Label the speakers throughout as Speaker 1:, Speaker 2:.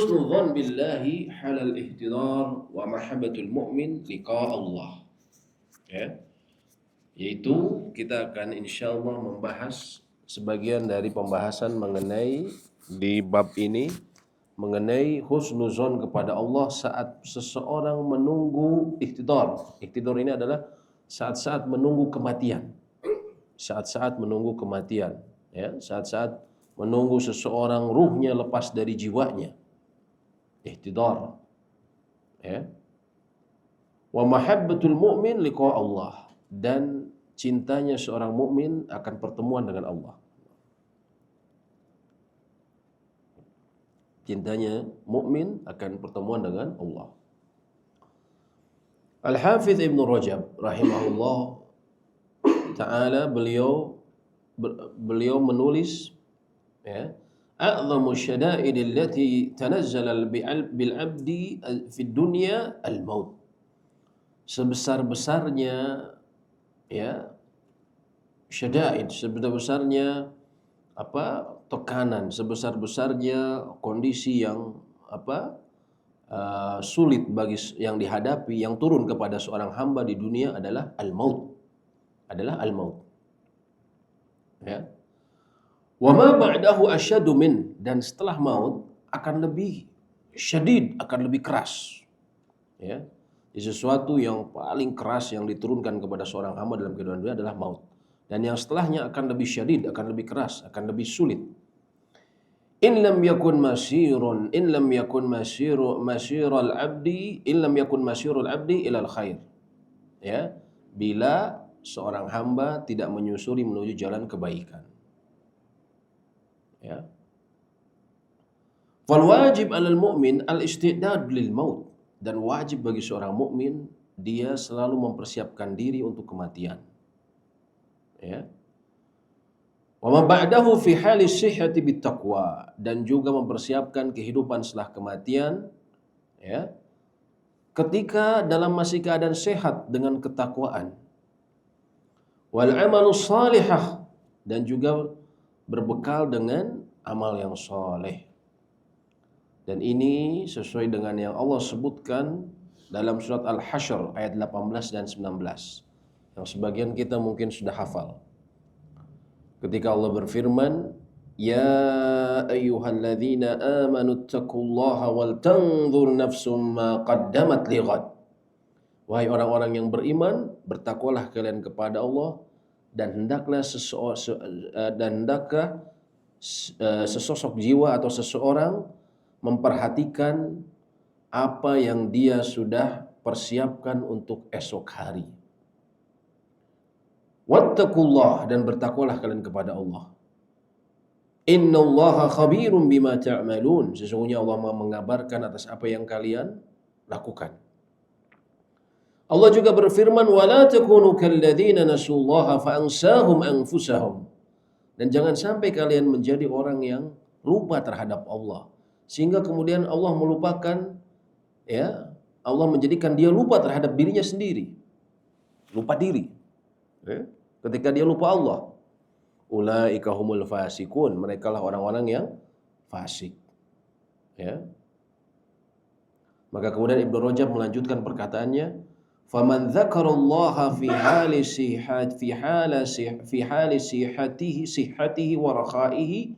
Speaker 1: Husnul billahi halal ihtidar wa mahabbatul mu'min liqa Allah. Ya, yaitu kita akan insyaallah membahas sebagian dari pembahasan mengenai di bab ini mengenai husnuzon kepada Allah saat seseorang menunggu ihtidar. Ihtidar ini adalah saat-saat menunggu kematian. Saat-saat menunggu kematian, ya, saat-saat menunggu seseorang ruhnya lepas dari jiwanya. Ihtidar, ya. Wa mahabbatul mu'min liqa Allah, dan cintanya seorang mukmin akan pertemuan dengan Allah. Cintanya mukmin akan pertemuan dengan Allah. Al-Hafidz Ibnu Rajab rahimahullah taala beliau menulis, ya, a'zamu syada'id allati tanazzala bil 'abdi fi dunya al-maut. Sebesar-besarnya, ya, syada'id, sebesar-besarnya tekanan, sebesar-besarnya kondisi yang sulit bagi yang dihadapi, yang turun kepada seorang hamba di dunia adalah al-maut. Ya. Wa ma ba'dahu asyadu min, dan setelah maut akan lebih syadid, akan lebih keras. Ya. Sesuatu yang paling keras yang diturunkan kepada seorang hamba dalam kehidupan dunia adalah maut. Dan yang setelahnya akan lebih syadid, akan lebih keras, akan lebih sulit. In lam yakun masirul abdi ilal khair. Ya, bila seorang hamba tidak menyusuri menuju jalan kebaikan. Ya. Fal wajib 'alal mu'min al-istidad lil maut, dan wajib bagi seorang mukmin dia selalu mempersiapkan diri untuk kematian. Ya. Wa ma ba'dahu fi hali sihhati bittaqwa, dan juga mempersiapkan kehidupan setelah kematian, ya, ketika dalam masih keadaan sehat dengan ketakwaan. Wal amalus salihah, dan juga berbekal dengan amal yang soleh. Dan ini sesuai dengan yang Allah sebutkan dalam surat Al-Hasyr ayat 18 dan 19, yang sebagian kita mungkin sudah hafal. Ketika Allah berfirman, ya ayyuhalladzina amanu taqullaha wal tanzur nafsum ma qaddamat lighad. Wahai orang-orang yang beriman, bertakwalah kalian kepada Allah, dan hendaklah sesosok jiwa atau seseorang memperhatikan apa yang dia sudah persiapkan untuk esok hari. Wattaqullah, dan bertakwalah kalian kepada Allah. Innallaha khabirum bima ta'malun. Sesungguhnya Allah mengabarkan atas apa yang kalian lakukan. Allah juga berfirman, wala takunu kalladzina nasullaha fa'ansahum anfusahum. Dan jangan sampai kalian menjadi orang yang lupa terhadap Allah, sehingga kemudian Allah melupakan, ya, Allah menjadikan dia lupa terhadap dirinya sendiri. Lupa diri. Ya. Ketika dia lupa Allah. Ulaika humul fasikun, mereka lah orang-orang yang fasik. Ya. Maka kemudian Ibnu Rajab melanjutkan perkataannya, faman dzakarallaha fi hali sihhatihi wa rakhaihi.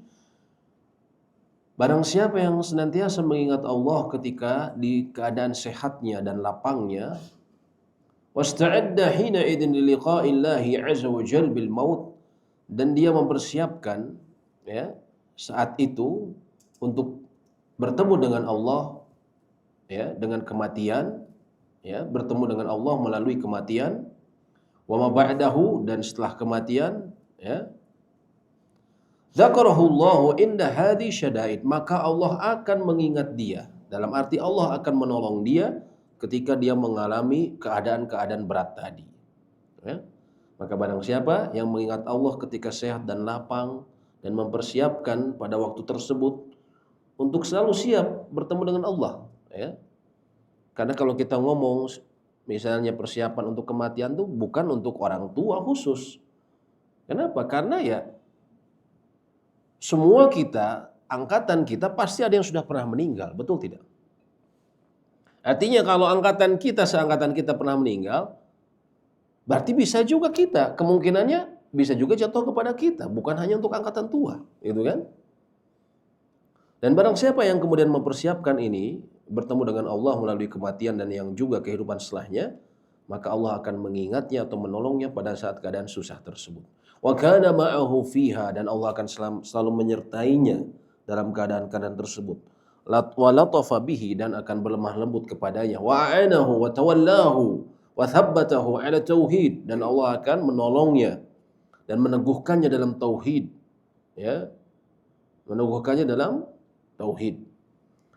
Speaker 1: Barang siapa yang senantiasa mengingat Allah ketika di keadaan sehatnya dan lapangnya, wasta'adda hina idin liqa'illahi 'azza wa jal bil maut, dan dia mempersiapkan, ya, saat itu untuk bertemu dengan Allah, ya, dengan kematian, ya, bertemu dengan Allah melalui kematian, wa ma ba'dahu, dan setelah kematian, ya, dzakarahullahu inda hadhi syada'id, maka Allah akan mengingat dia, dalam arti Allah akan menolong dia ketika dia mengalami keadaan-keadaan berat tadi. Ya. Maka barang siapa yang mengingat Allah ketika sehat dan lapang, dan mempersiapkan pada waktu tersebut untuk selalu siap bertemu dengan Allah, ya. Karena kalau kita ngomong misalnya persiapan untuk kematian itu bukan untuk orang tua khusus. Kenapa? Karena ya semua kita angkatan kita pasti ada yang sudah pernah meninggal, betul tidak? Artinya kalau angkatan kita, seangkatan kita pernah meninggal, berarti bisa juga kita, kemungkinannya bisa juga jatuh kepada kita, bukan hanya untuk angkatan tua, gitu kan? Dan barang siapa yang kemudian mempersiapkan ini, bertemu dengan Allah melalui kematian dan yang juga kehidupan setelahnya, maka Allah akan mengingatnya atau menolongnya pada saat keadaan susah tersebut. Wa kana ma'ahu fiha, dan Allah akan selalu menyertainya dalam keadaan-keadaan tersebut. Wa latafa bihi, dan akan berlemah lembut kepadanya. Wa a'anahu wa tawallahu wa thabbatahu ala tauhid, dan Allah akan menolongnya dan meneguhkannya dalam tauhid, ya. Meneguhkannya dalam tauhid.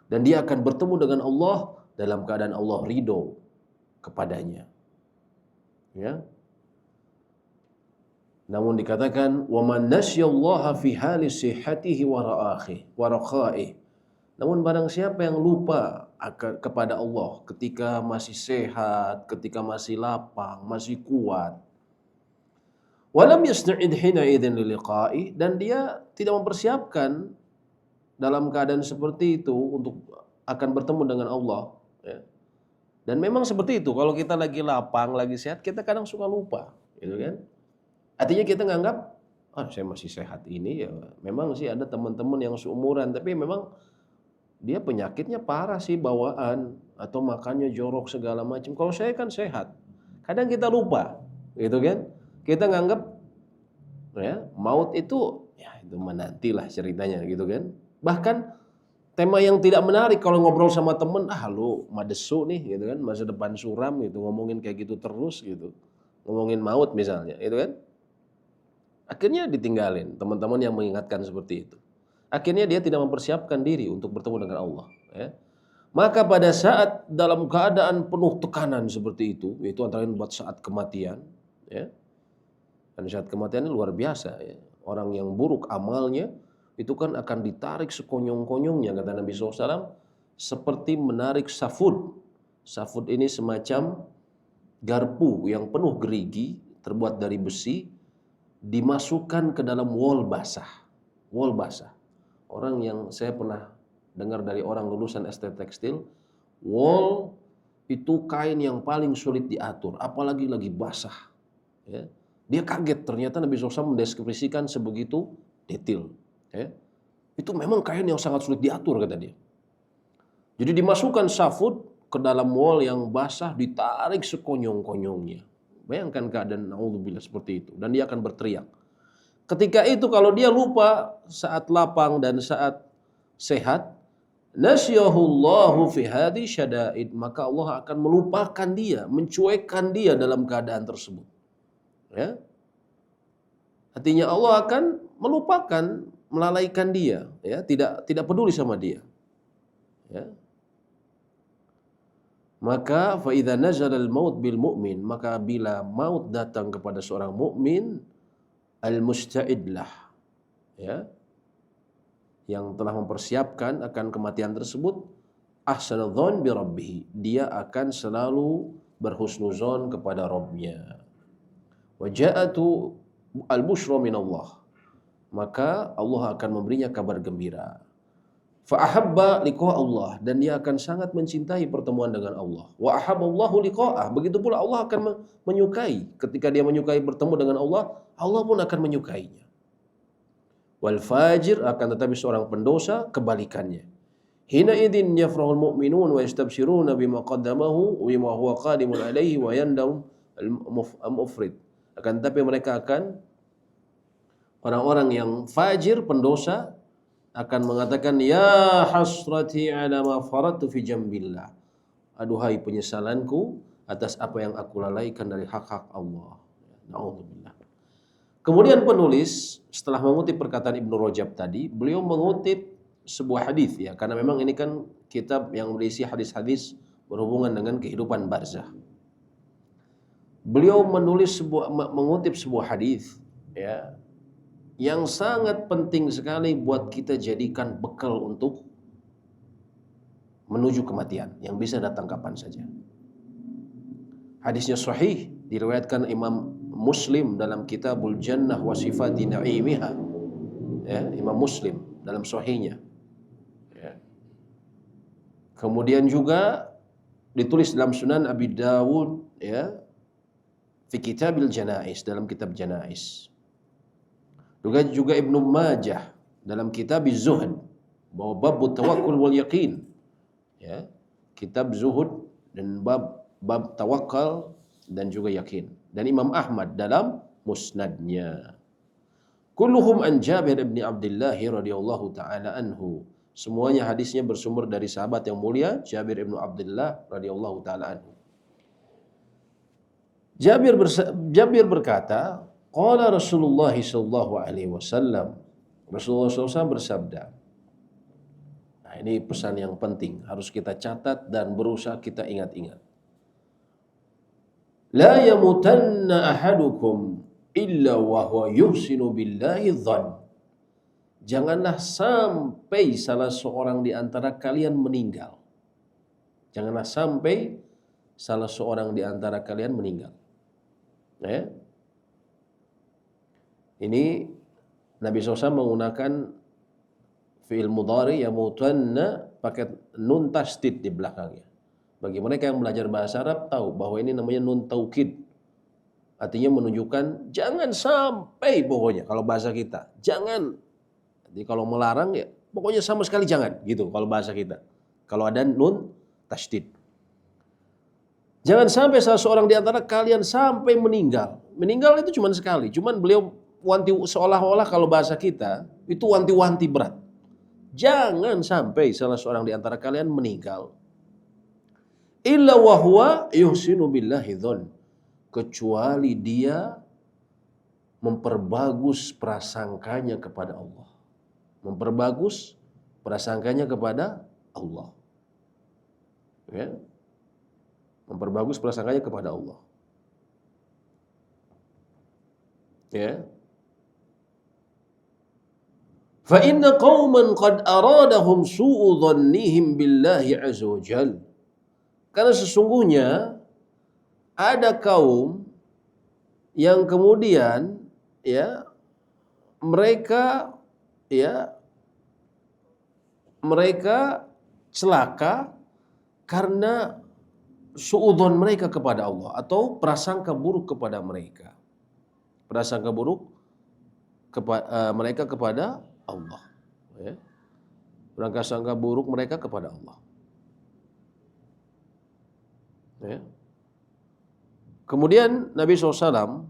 Speaker 1: Dan dia akan bertemu dengan Allah dalam keadaan Allah ridho kepadanya. Ya. Namun dikatakan wa man nasyallaha fi hali sihhatihi wa raqaihi. Namun barang siapa yang lupa kepada Allah ketika masih sehat, ketika masih lapang, masih kuat, walam yasta'id hina idzin liliqa'i, dan dia tidak mempersiapkan dalam keadaan seperti itu untuk akan bertemu dengan Allah, ya. Dan memang seperti itu, kalau kita lagi lapang, lagi sehat, kita kadang suka lupa, gitu kan? Artinya kita nganggap, saya masih sehat ini, ya memang sih ada teman-teman yang seumuran, tapi memang dia penyakitnya parah sih, bawaan, atau makannya jorok segala macam. Kalau saya kan sehat. Kadang kita lupa, gitu kan? Kita nganggap, ya, maut itu, ya itu menantilah ceritanya, gitu kan? Bahkan tema yang tidak menarik kalau ngobrol sama temen, lu madesu nih, gitu kan, masa depan suram gitu, ngomongin kayak gitu terus gitu, ngomongin maut misalnya, gitu kan, akhirnya ditinggalin teman-teman yang mengingatkan seperti itu. Akhirnya dia tidak mempersiapkan diri untuk bertemu dengan Allah, ya. Maka pada saat dalam keadaan penuh tekanan seperti itu, yaitu antara lain buat saat kematian, ya, dan saat kematian ini luar biasa, ya. Orang yang buruk amalnya itu kan akan ditarik sekonyong-konyongnya, kata Nabi SAW, seperti menarik safud. Safud ini semacam garpu yang penuh gerigi, terbuat dari besi, dimasukkan ke dalam wol basah. Wol basah. Orang yang saya pernah dengar dari orang lulusan ST Tekstil, wol itu kain yang paling sulit diatur, apalagi lagi basah. Ya. Dia kaget, ternyata Nabi SAW mendeskripsikan sebegitu detail. Ya. Itu memang kain yang sangat sulit diatur, kata dia. Jadi dimasukkan safud ke dalam wol yang basah, ditarik sekonyong-konyongnya. Bayangkan keadaan naudzubillah seperti itu, dan dia akan berteriak. Ketika itu kalau dia lupa saat lapang dan saat sehat, nasyahullahu fi hadhi syada'id, maka Allah akan melupakan dia, mencuekkan dia dalam keadaan tersebut. Ya. Artinya Allah akan melupakan, melalaikan dia, ya, tidak peduli sama dia, ya. Maka fa idza nazala al-maut bil mu'min, maka bila maut datang kepada seorang mukmin, al-musta'idlah, ya, yang telah mempersiapkan akan kematian tersebut, ahsanadzan bi rabbih, dia akan selalu berhusnuzon kepada Rabb-nya. Wa ja'atu al-busyra min Allah, maka Allah akan memberinya kabar gembira. Fa ahabba liqa Allah, dan dia akan sangat mencintai pertemuan dengan Allah. Wa ahabballahu liqa'ah, begitu pula Allah akan menyukai, ketika dia menyukai bertemu dengan Allah, Allah pun akan menyukainya. Wal fajir, akan tetapi seorang pendosa kebalikannya. Hina idzin yafrahul mu'minun wa yastabshiruna bima qaddamahu wa bima huwa qadimun alaihi wa yandam al-mufrid. Akan tetapi mereka akan, orang-orang yang fajir, pendosa, akan mengatakan, ya hasrati ala ma faradtu fi jambillah, aduhai penyesalanku atas apa yang aku lalaikan dari hak-hak Allah. Na'udzubillah. Kemudian penulis setelah mengutip perkataan Ibnu Rajab tadi, beliau mengutip sebuah hadis, ya, karena memang ini kan kitab yang berisi hadis-hadis berhubungan dengan kehidupan barzah. Beliau mengutip sebuah hadis, ya, yang sangat penting sekali buat kita jadikan bekal untuk menuju kematian yang bisa datang kapan saja. Hadisnya sahih, diriwayatkan Imam Muslim dalam Kitabul Jannah wa Sifati Na'imiha. Ya, Imam Muslim dalam sahihnya Kemudian juga ditulis dalam Sunan Abi Dawud, ya, fi Kitabil Janais, dalam kitab Janais. Juga Ibnu Majah dalam kitab Zuhud, bahwa bab tawakkul wal yaqin, ya, kitab Zuhud dan bab tawakal dan juga yakin. Dan Imam Ahmad dalam musnadnya. Kulluhum an Jabir bin Abdullah radhiyallahu taala anhu. Semuanya hadisnya bersumber dari sahabat yang mulia Jabir bin Abdullah radhiyallahu taala anhu. Jabir berkata, qala Rasulullah sallallahu alaihi wasallam. Rasulullah SAW bersabda. Nah, ini pesan yang penting, harus kita catat dan berusaha kita ingat-ingat. La yamutanna ahadukum illa wa huwa yuhsinu billahi dhann. Janganlah sampai salah seorang di antara kalian meninggal. Janganlah sampai salah seorang di antara kalian meninggal. Ya. Ini Nabi SAW menggunakan fi'il mudhari yamutanna pakai nun tasdid di belakangnya. Bagi mereka yang belajar bahasa Arab tahu bahwa ini namanya nun taukid. Artinya menunjukkan jangan sampai, pokoknya kalau bahasa kita. Jangan. Jadi kalau melarang ya pokoknya sama sekali jangan, gitu kalau bahasa kita. Kalau ada nun tasdid. Jangan sampai salah seorang di antara kalian sampai meninggal. Meninggal itu cuma sekali. Cuman beliau seolah-olah kalau bahasa kita itu wanti-wanti berat. Jangan sampai salah seorang di antara kalian meninggal. Illa wa huwa yuhsinu billahi dhon. Kecuali dia memperbagus prasangkanya kepada Allah. Memperbagus prasangkanya kepada Allah. Ya. Memperbagus prasangkanya kepada Allah. Ya. Fa inna qauman qad aradahum su'u dhannihim billahi azza wa jal. Karena sesungguhnya ada kaum yang kemudian mereka celaka karena suudzon mereka kepada Allah atau prasangka buruk kepada mereka. Prasangka buruk mereka kepada Allah. Ya. Prasangka buruk mereka kepada Allah. Ya. Kemudian Nabi SAW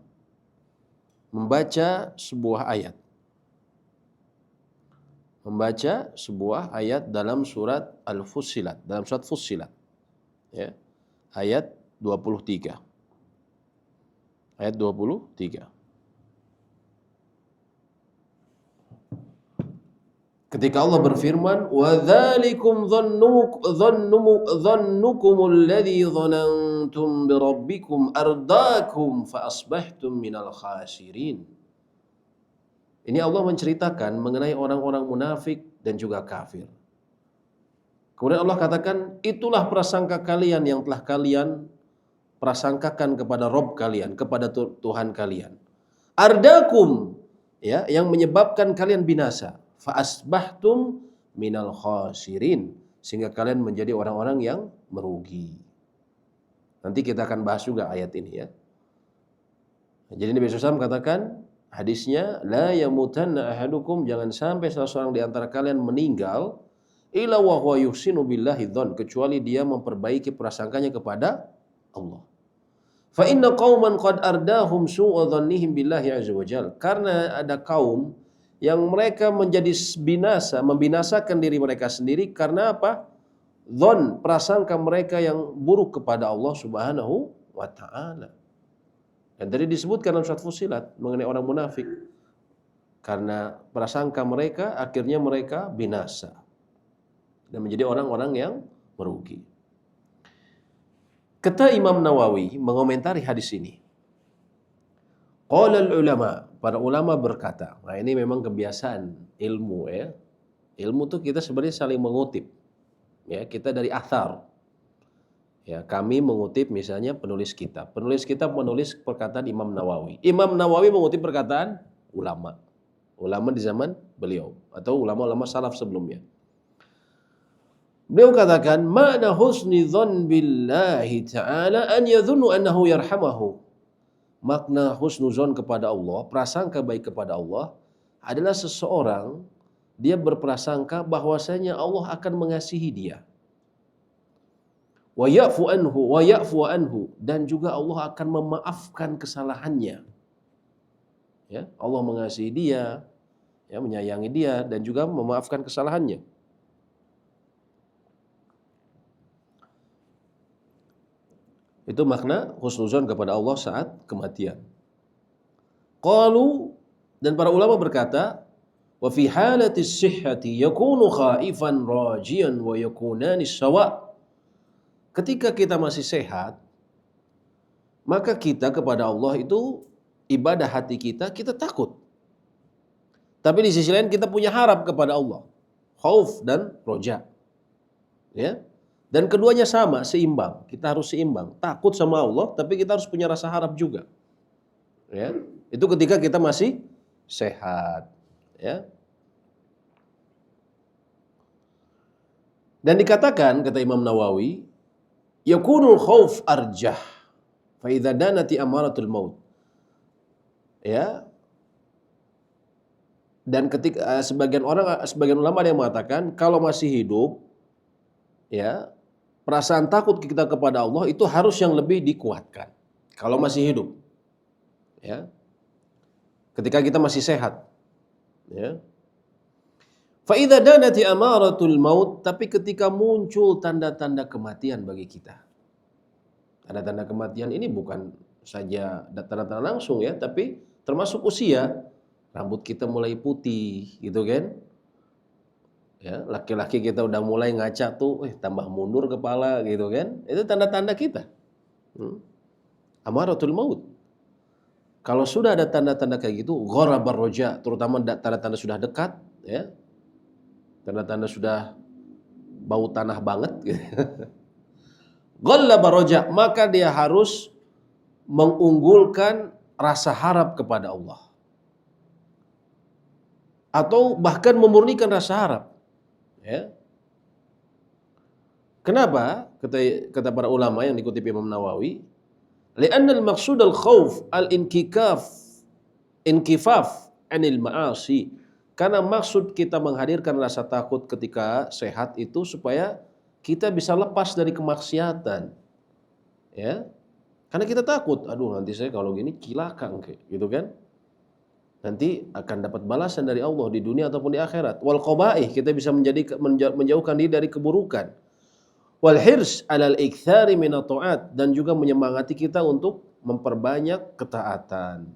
Speaker 1: membaca sebuah ayat. Membaca sebuah ayat dalam surat Al-Fussilat, dalam surat Fussilat. Ya. Ayat 23. Ayat 23. Ketika Allah berfirman, "Wa dzalikum dhannukumul ladzi dhanantum bi rabbikum ardaakum fa asbahtum minal khasirin." Ini Allah menceritakan mengenai orang-orang munafik dan juga kafir. Kemudian Allah katakan, itulah prasangka kalian yang telah kalian prasangkakan kepada Rabb kalian, kepada Tuhan kalian. Ardakum, ya, yang menyebabkan kalian binasa. Fa asbahtum minal khasirin, sehingga kalian menjadi orang-orang yang merugi. Nanti kita akan bahas juga ayat ini, ya. Jadi Nabi SAW katakan hadisnya, la yamutanna ahadukum, jangan sampai salah seorang di antara kalian meninggal illa wa huwa yuhsinu billahi dzan, kecuali dia memperbaiki prasangkanya kepada Allah. Fa inna qauman qad ardahum su'a dhannihim billahi azza wajal, karena ada kaum yang mereka menjadi binasa, membinasakan diri mereka sendiri karena apa? Dzan, prasangka mereka yang buruk kepada Allah Subhanahu wa taala. Dan tadi disebutkan dalam surat Fussilat mengenai orang munafik. Karena prasangka mereka, akhirnya mereka binasa dan menjadi orang-orang yang merugi. Kata Imam Nawawi mengomentari hadis ini. Qala ulama, para ulama berkata. Nah, ini memang kebiasaan ilmu, ya. Ilmu tuh kita sebenarnya saling mengutip. Ya, kita dari athar. Ya, kami mengutip misalnya penulis kitab. Penulis kitab menulis perkataan Imam Nawawi. Imam Nawawi mengutip perkataan ulama. Ulama di zaman beliau atau ulama-ulama salaf sebelumnya. Beliau katakan, "Ma'na husni dzan billahi ta'ala an yadhunnu annahu yarhamahu." Makna husnuzon kepada Allah, prasangka baik kepada Allah adalah seseorang dia berprasangka bahwasanya Allah akan mengasihi dia. Wa ya'fu anhu dan juga Allah akan memaafkan kesalahannya. Ya, Allah mengasihi dia, ya, menyayangi dia dan juga memaafkan kesalahannya. Itu makna husnuzon kepada Allah saat kematian. Qalu, dan para ulama berkata, wa fi halati sihhati yakunu khaifan rajian wa yakunani sawa. Ketika kita masih sehat, maka kita kepada Allah itu ibadah hati kita takut. Tapi di sisi lain kita punya harap kepada Allah. Khauf dan roja. Ya. Dan keduanya sama, seimbang. Kita harus seimbang. Takut sama Allah, tapi kita harus punya rasa harap juga. Ya. Itu ketika kita masih sehat. Ya. Dan dikatakan, kata Imam Nawawi, yakunul khauf arjah fa idza danati amaratul maut. Ya. Dan ketika sebagian ulama yang mengatakan kalau masih hidup, ya, perasaan takut kita kepada Allah itu harus yang lebih dikuatkan kalau masih hidup. Ya. Ketika kita masih sehat. Ya. Fa idza danati amaratul maut, tapi ketika muncul tanda-tanda kematian bagi kita. Tanda-tanda kematian ini bukan saja tanda-tanda langsung ya, tapi termasuk usia. Rambut kita mulai putih, gitu kan? Ya, laki-laki kita udah mulai ngaca tuh, tambah mundur kepala, gitu kan? Itu tanda-tanda kita. Amaratul maut. Kalau sudah ada tanda-tanda kayak gitu, gharabar roja, terutama tanda-tanda sudah dekat, ya. Tanda-tanda sudah bau tanah banget, gitu. Ghalabar roja, maka dia harus mengunggulkan rasa harap kepada Allah. Atau bahkan memurnikan rasa harap. Ya. Kenapa? Kata para ulama yang dikutip Imam Nawawi, li'anna al-maqsud al-khauf inkifaf anil ma'asi. Karena maksud kita menghadirkan rasa takut ketika sehat itu supaya kita bisa lepas dari kemaksiatan. Ya. Karena kita takut, aduh nanti saya kalau gini cilaka gitu kan. Nanti akan dapat balasan dari Allah di dunia ataupun di akhirat. Wal qabaih, kita bisa menjauhkan diri dari keburukan. Wal hirs alal iktsari min at-ta'at, dan juga menyemangati kita untuk memperbanyak ketaatan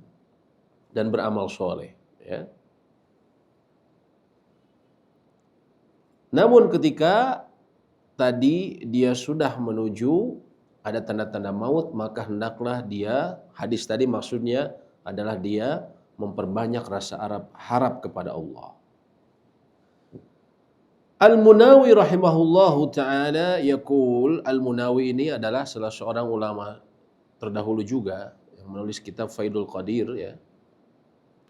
Speaker 1: dan beramal soleh, ya. Namun ketika tadi dia sudah menuju ada tanda-tanda maut, maka hendaklah dia, hadis tadi maksudnya adalah dia memperbanyak rasa harap kepada Allah. Al-Munawi rahimahullahu ta'ala yaqul, Al-Munawi ini adalah salah seorang ulama terdahulu juga yang menulis kitab Faidul Qadir, ya.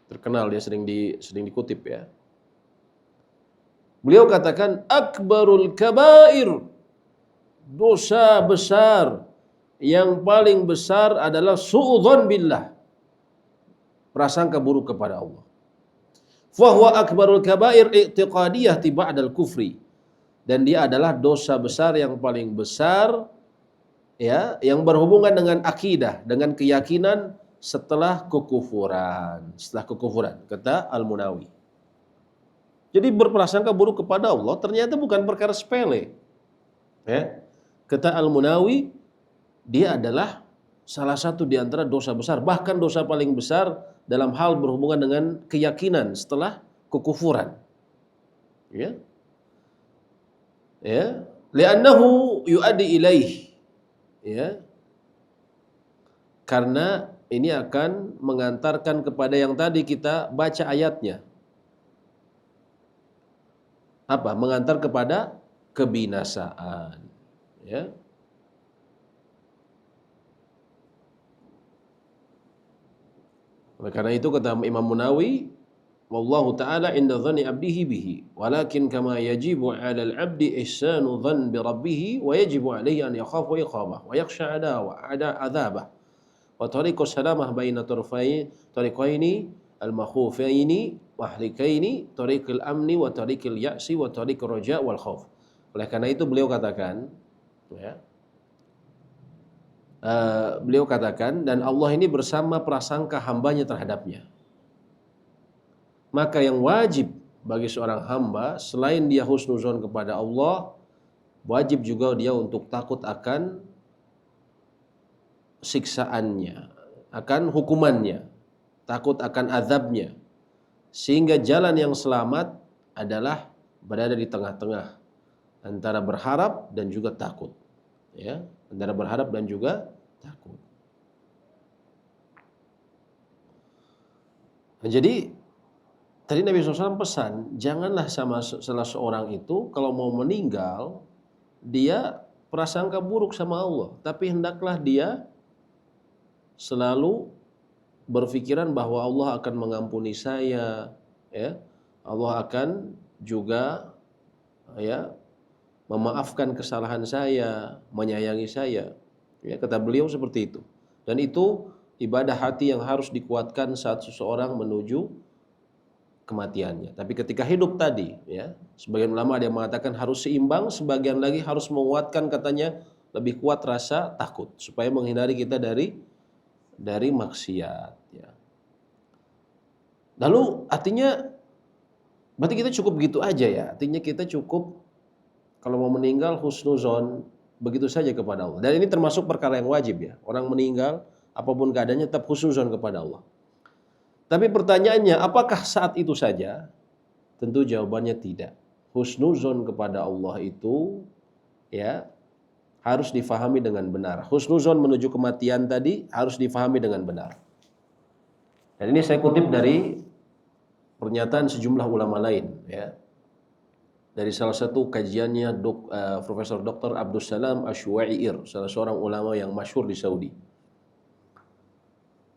Speaker 1: Terkenal, dia sering dikutip, ya. Beliau katakan akbarul kabair, dosa besar yang paling besar adalah su'udzon billah, prasangka buruk kepada Allah. Fahuwa akbarul kabair i'tiqadiyah ba'dal kufri, dan dia adalah dosa besar yang paling besar, ya, yang berhubungan dengan akidah, dengan keyakinan setelah kekufuran, kata Al-Munawi. Jadi berprasangka buruk kepada Allah ternyata bukan perkara sepele. Ya. Kata Al-Munawi, dia adalah salah satu di antara dosa besar, bahkan dosa paling besar dalam hal berhubungan dengan keyakinan setelah kekufuran. Ya. Ya, li'annahu yu'addi ilaih. Ya. Karena ini akan mengantarkan kepada yang tadi kita baca ayatnya. Apa? Mengantar kepada kebinasaan. Ya. Oleh karena itu kata Imam Munawi, Wallahu ta'ala inda dhanni abdihi bihi. Walakin kama yajibu 'ala al-'abdi ihsanu dhann bi rabbih wa yajibu 'alaihi an yakhafa iqamah wa yakhsha 'adzabah. Wa tariqu salamah baina tariqaini al-makhufaini mahlikaini tariqil amni wa tariqil ya'si wa tariqir raja' wal khauf. Oleh karena itu beliau katakan, ya, dan Allah ini bersama prasangka hambanya terhadapnya. Maka yang wajib bagi seorang hamba selain dia husnuzon kepada Allah, wajib juga dia untuk takut akan siksaannya, akan hukumannya, takut akan azabnya. Sehingga jalan yang selamat adalah berada di tengah-tengah antara berharap dan juga takut. Ya, antara berharap dan juga takut. Nah, jadi tadi Nabi SAW pesan, janganlah sama salah seorang itu kalau mau meninggal, dia prasangka buruk sama Allah. Tapi hendaklah dia selalu berpikiran bahwa Allah akan mengampuni saya, ya. Allah akan juga, ya, memaafkan kesalahan saya, menyayangi saya. Ya, kata beliau seperti itu. Dan itu ibadah hati yang harus dikuatkan saat seseorang menuju kematiannya. Tapi ketika hidup tadi, ya, sebagian ulama ada yang mengatakan harus seimbang, sebagian lagi harus menguatkan, katanya lebih kuat rasa takut supaya menghindari kita dari maksiat, ya. Lalu artinya berarti kita cukup gitu aja, ya. Artinya kita cukup kalau mau meninggal husnuzon begitu saja kepada Allah. Dan ini termasuk perkara yang wajib, ya. Orang meninggal apapun keadaannya tetap husnuzon kepada Allah. Tapi pertanyaannya, apakah saat itu saja? Tentu jawabannya tidak. Husnuzon kepada Allah itu, ya, harus difahami dengan benar. Husnuzon menuju kematian tadi harus difahami dengan benar. Dan ini saya kutip dari pernyataan sejumlah ulama lain, ya. Dari salah satu kajiannya Profesor Dr. Abdus Salam Asywa'iir, salah seorang ulama yang masyhur di Saudi.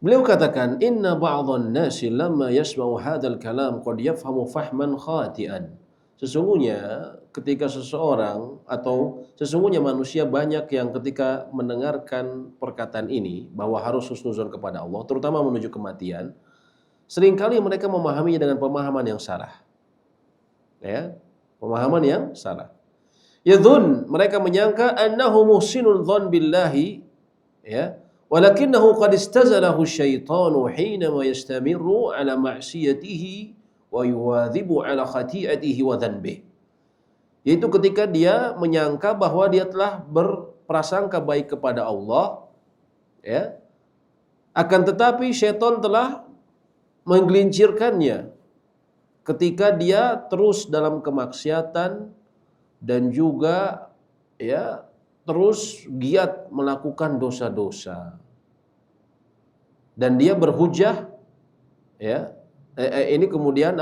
Speaker 1: Beliau katakan, inna ba'dhan nasi lamma yasma'u hadzal kalam qad yafhamu fahman khati'an. Sesungguhnya ketika sesungguhnya manusia banyak yang ketika mendengarkan perkataan ini bahwa harus husnuzon kepada Allah, terutama menuju kematian, seringkali mereka memahaminya dengan pemahaman yang salah. Ya, pemahaman yang salah. Yadhun, mereka menyangka annahu muhsinun dzan billahi, ya. Walakinnahu qad istazalahu syaitanu hinama yastamirru ala ma'siyatihi wa yuwadhibu ala khati'atihi wa dhanbihi. Yaitu ketika dia menyangka bahwa dia telah berprasangka baik kepada Allah, ya. Akan tetapi syaitan telah menggelincirkannya ketika dia terus dalam kemaksiatan dan juga, ya, terus giat melakukan dosa-dosa. Dan dia berhujah, ya. Ini kemudian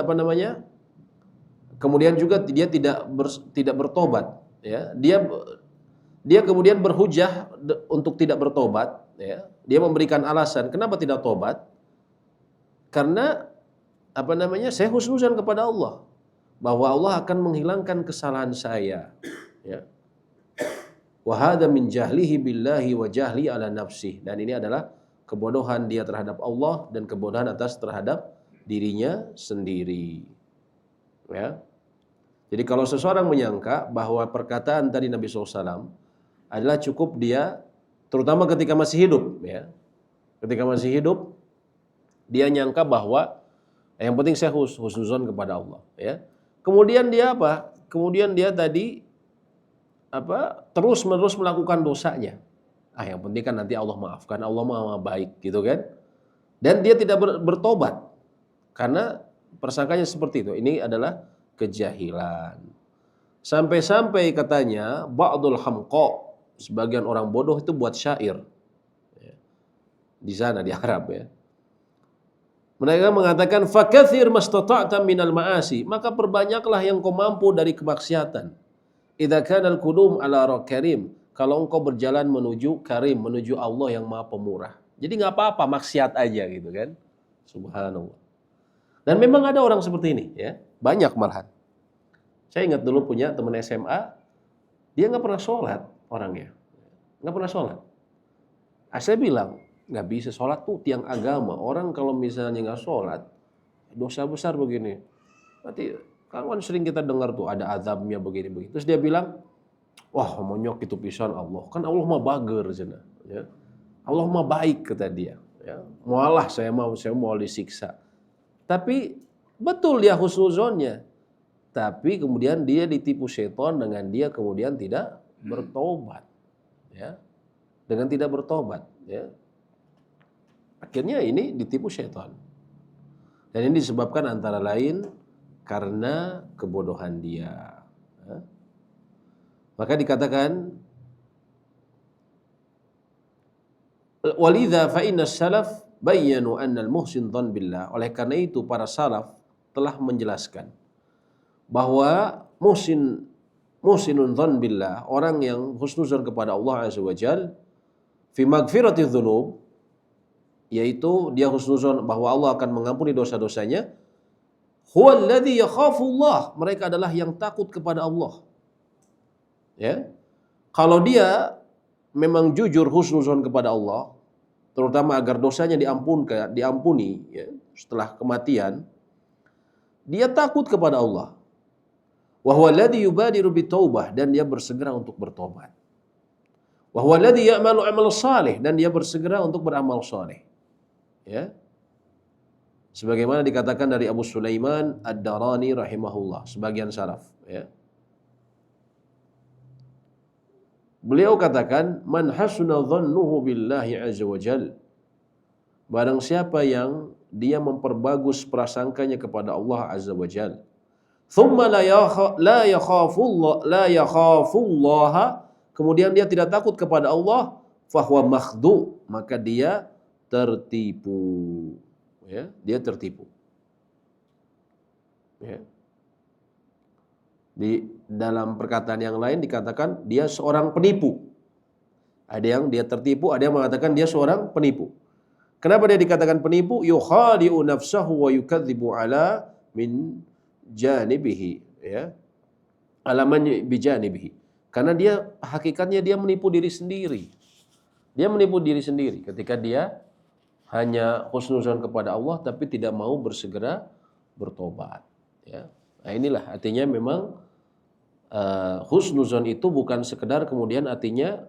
Speaker 1: kemudian juga dia tidak bertobat, ya. Dia kemudian berhujah untuk tidak bertobat, ya. Dia memberikan alasan kenapa tidak tobat? Karena saya husnuzan kepada Allah bahwa Allah akan menghilangkan kesalahan saya, ya. Wa hadza min jahlihi billahi wa jahli ala nafsih. Dan ini adalah kebodohan dia terhadap Allah dan kebodohan terhadap dirinya sendiri. Ya. Jadi kalau seseorang menyangka bahwa perkataan tadi Nabi SAW adalah cukup dia, terutama ketika masih hidup, ya. Ketika masih hidup, dia nyangka bahwa yang penting saya husnuzon kepada Allah, ya. Kemudian dia apa? Kemudian dia tadi terus-menerus melakukan dosanya. Yang penting kan nanti Allah maafkan, Allah Maha baik, gitu kan. Dan dia tidak bertobat karena persangkanya seperti itu. Ini adalah kejahilan. Sampai-sampai katanya ba'dul hamqa, sebagian orang bodoh itu buat syair, ya, di sana di Arab, ya. Mereka mengatakan fakathir mastata'ta minal ma'asi, maka perbanyaklah yang kau mampu dari kemaksiatan. Idza kana al-qudum ala karim, kalau engkau berjalan menuju karim, menuju Allah yang Maha Pemurah. Jadi nggak apa-apa, maksiat aja, gitu kan. Subhanallah. Dan memang ada orang seperti ini, ya, banyak malahan. Saya ingat dulu punya teman SMA, dia nggak pernah sholat orangnya, nggak pernah sholat. Saya bilang nggak bisa sholat tuh tiang agama. Orang kalau misalnya nggak sholat, dosa besar begini. Berarti kawan sering kita dengar tuh ada azabnya begini-begini. Terus dia bilang, wah monyok itu pisan Allah. Kan Allah mah bager cenah, ya. Allah mah baik kata dia, ya. Mualah saya mau disiksa. Tapi betul dia husnuzonnya. Tapi kemudian dia ditipu setan dengan dia kemudian tidak bertobat, ya. Dengan tidak bertobat, ya. Akhirnya ini ditipu setan. Dan ini disebabkan antara lain karena kebodohan dia. Ya. Maka dikatakan walidha fa inna salaf bayyanu anna al-muhsin dhan billah. Oleh karena itu para salaf telah menjelaskan bahwa muhsinun dhan billah, orang yang husnuzon kepada Allah Azza wa Jalla fi magfirati dzunub, yaitu dia husnuzon bahwa Allah akan mengampuni dosa-dosanya. Huwa alladhi yakhafullah, mereka adalah yang takut kepada Allah. Ya. Kalau dia memang jujur husnuzon kepada Allah, terutama agar dosanya diampuni, ya, setelah kematian, dia takut kepada Allah. Wa huwa alladhi yubadiru bitaubah, dan dia bersegera untuk bertobat. Wa huwa alladhi ya'malu 'amal salih, dan dia bersegera untuk beramal saleh. Ya. Sebagaimana dikatakan dari Abu Sulaiman Ad-Darani rahimahullah, sebagian salaf, ya. Beliau katakan, man hasuna dhannuhu billahi azza wa jal, barang siapa yang dia memperbagus prasangkanya kepada Allah azza wa jal, thumma la yakhafullaha, kemudian dia tidak takut kepada Allah, fahuwa makhdu, maka dia tertipu. Ya, dia tertipu. Ya. Di dalam perkataan yang lain dikatakan dia seorang penipu. Ada yang dia tertipu, ada yang mengatakan dia seorang penipu. Kenapa dia dikatakan penipu? Yukhadi'u nafsahu wa yukadzibu ala min janibihi, ya. Alaman bijanibihi. Karena dia hakikatnya dia menipu diri sendiri. Dia menipu diri sendiri ketika dia hanya husnuzon kepada Allah tapi tidak mau bersegera bertobat, ya. Nah, inilah artinya memang husnuzon itu bukan sekedar kemudian artinya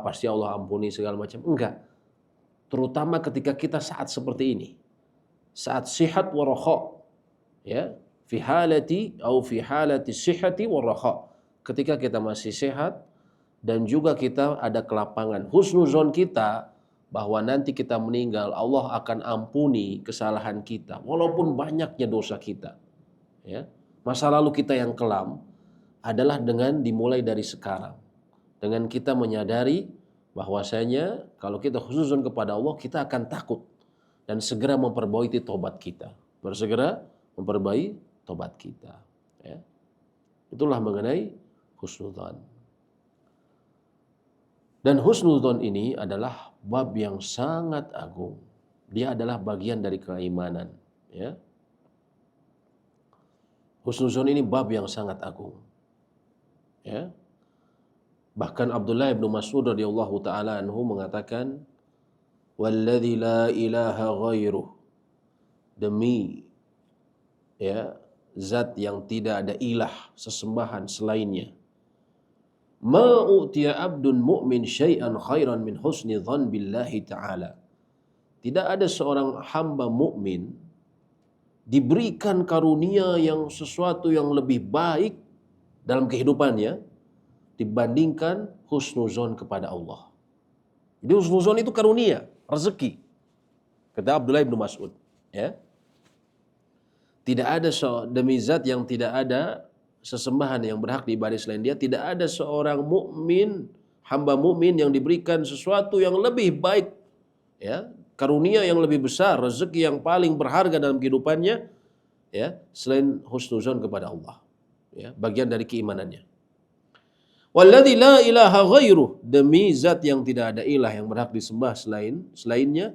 Speaker 1: pasti Allah ampuni segala macam, enggak. Terutama ketika kita saat seperti ini, saat sihat wa raha, ya, fi halati sihhati wa raha, ketika kita masih sehat dan juga kita ada kelapangan, husnuzon kita bahwa nanti kita meninggal Allah akan ampuni kesalahan kita walaupun banyaknya dosa kita, ya. Masa lalu kita yang kelam adalah dengan dimulai dari sekarang, dengan kita menyadari bahwasanya kalau kita husnuzon kepada Allah kita akan takut dan segera memperbaiki tobat kita, bersegera memperbaiki tobat kita, ya. Itulah mengenai husnuzon. Dan husnuzon ini adalah bab yang sangat agung. Dia adalah bagian dari keimanan, ya. Husnuzon ini bab yang sangat agung, ya. Bahkan Abdullah bin Mas'ud radhiyallahu taala anhu mengatakan, "Walladzi la ilaha ghairuh," demi, ya, zat yang tidak ada ilah sesembahan selainnya, ma utiya abdun mu'min syai'an khairan min husni dhann billahi ta'ala. Tidak ada seorang hamba mukmin diberikan karunia yang sesuatu yang lebih baik dalam kehidupannya dibandingkan husnuzon kepada Allah. Jadi husnuzon itu karunia, rezeki. Kata Abdullah bin Mas'ud, ya. Tidak ada demi zat yang tidak ada sesembahan yang berhak diibadahi selain dia, tidak ada seorang mukmin, hamba mukmin yang diberikan sesuatu yang lebih baik, ya, karunia yang lebih besar, rezeki yang paling berharga dalam kehidupannya, ya, selain husnuzon kepada Allah, ya, bagian dari keimanannya. Walladzi la ilaha ghairuh, demi zat yang tidak ada ilah yang berhak disembah selainnya,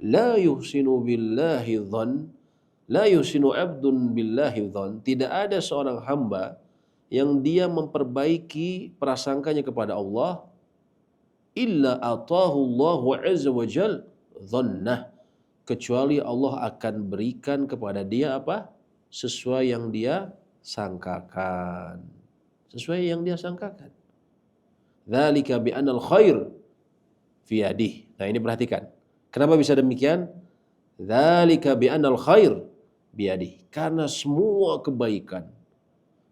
Speaker 1: la yuhsinu billahi dhann, La yusinu abdun billahi dhon. Tidak ada seorang hamba yang dia memperbaiki prasangkanya kepada Allah illa atahu Allahu azza wa jal dhannah, kecuali Allah akan berikan kepada dia apa? Sesuai yang dia sangkakan. Sesuai yang dia sangkakan. Dzalika bi anal khair fi yadihi. Nah, ini perhatikan. Kenapa bisa demikian? Dzalika bi anal khair bi yadihi. Karena semua kebaikan,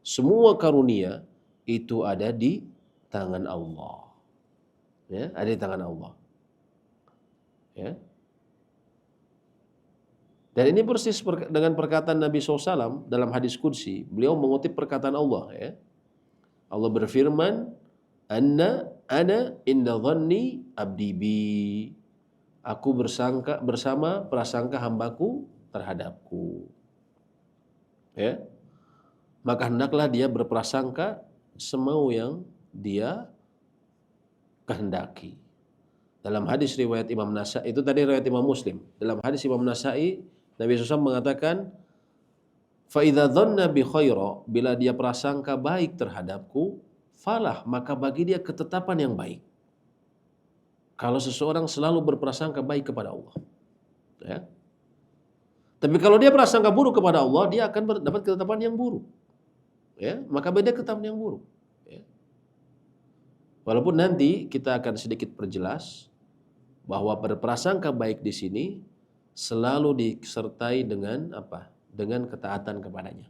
Speaker 1: semua karunia itu ada di tangan Allah. Ya, ada di tangan Allah. Ya. Dan ini persis dengan perkataan Nabi SAW dalam hadis Qudsi. Beliau mengutip perkataan Allah. Ya. Allah berfirman, ana inda dhanni abdi bi. Aku bersama prasangka hambaku terhadapku. Ya. Maka hendaklah dia berprasangka semau yang dia kehendaki. Dalam hadis riwayat Imam Nasai, itu tadi riwayat Imam Muslim. Dalam hadis Imam Nasai, Nabi SAW mengatakan, fa idza dhanna bi khaira, bila dia prasangka baik terhadapku, falah, maka bagi dia ketetapan yang baik. Kalau seseorang selalu berprasangka baik kepada Allah. Ya. Tapi kalau dia prasangka buruk kepada Allah, dia akan dapat ketetapan yang buruk. Ya, maka beda ketetapan yang buruk. Ya. Walaupun nanti kita akan sedikit perjelas bahwa berprasangka baik di sini selalu disertai dengan apa? Dengan ketaatan kepadanya.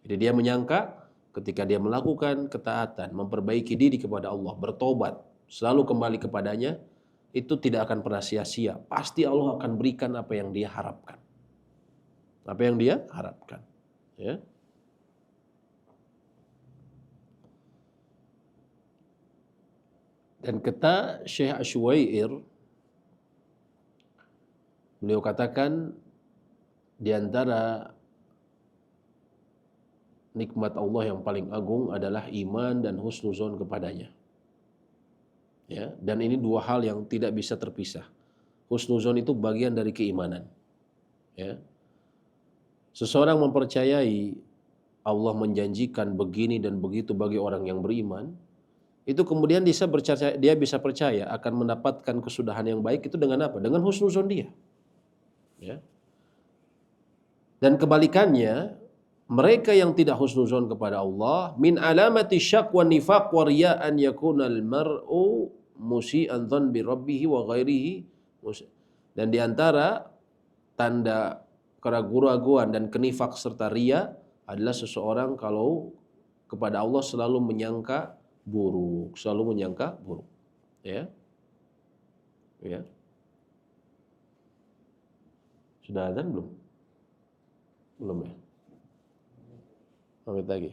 Speaker 1: Jadi dia menyangka ketika dia melakukan ketaatan, memperbaiki diri kepada Allah, bertobat, selalu kembali kepadanya, itu tidak akan pernah sia-sia. Pasti Allah akan berikan apa yang dia harapkan. Apa yang dia harapkan. Ya. Dan kata Syekh Asywair, beliau katakan di antara nikmat Allah yang paling agung adalah iman dan husnuzon kepadanya. Ya, dan ini dua hal yang tidak bisa terpisah. Husnuzon itu bagian dari keimanan. Ya. Seseorang mempercayai Allah menjanjikan begini dan begitu bagi orang yang beriman, itu kemudian dia bisa percaya akan mendapatkan kesudahan yang baik itu dengan apa? Dengan husnuzon dia. Ya. Dan kebalikannya, mereka yang tidak husnuzon kepada Allah, min alamati syak wa nifaq wa riya'an yakunal mar'u musi'an dhan bi rabbih wa ghairihi. Dan di antara tanda keraguan-raguan dan kenifak serta riya adalah seseorang kalau kepada Allah selalu menyangka buruk, selalu menyangka buruk. Ya. Ya. Sudah adzan belum? Belum ya? Pamit lagi.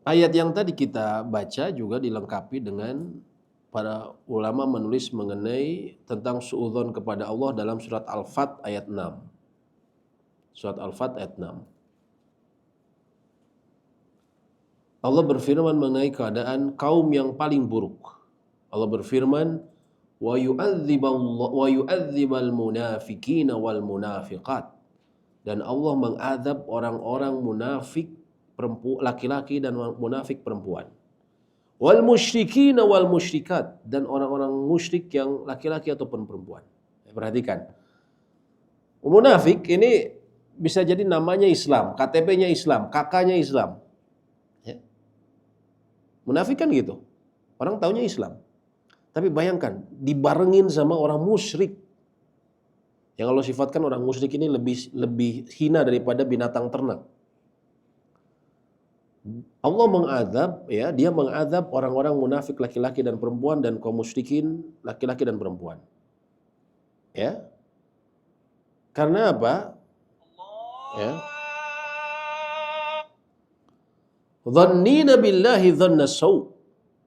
Speaker 1: Ayat yang tadi kita baca juga dilengkapi dengan para ulama menulis mengenai tentang suudzon kepada Allah dalam surat Al-Fat ayat 6. Surat Al-Fat ayat 6. Allah berfirman mengenai keadaan kaum yang paling buruk. Allah berfirman, wa yu'adzibal munafiqina wal munafiqat. Dan Allah mengadab orang-orang munafik laki-laki dan munafik perempuan. Wal musyrikina wal musyrikat, dan orang-orang musyrik yang laki-laki ataupun perempuan. Perhatikan. Munafik ini bisa jadi namanya Islam, KTP-nya Islam, kakaknya Islam. Ya. Munafik kan gitu. Orang taunya Islam. Tapi bayangkan, dibarengin sama orang musyrik. Yang Allah sifatkan orang musyrik ini lebih hina daripada binatang ternak. Allah mengadab, ya, dia mengadab orang-orang munafik laki-laki dan perempuan dan kaum musyrikin laki-laki dan perempuan. Ya. Karena apa? Ya. Dhannina billahi dhanna saw.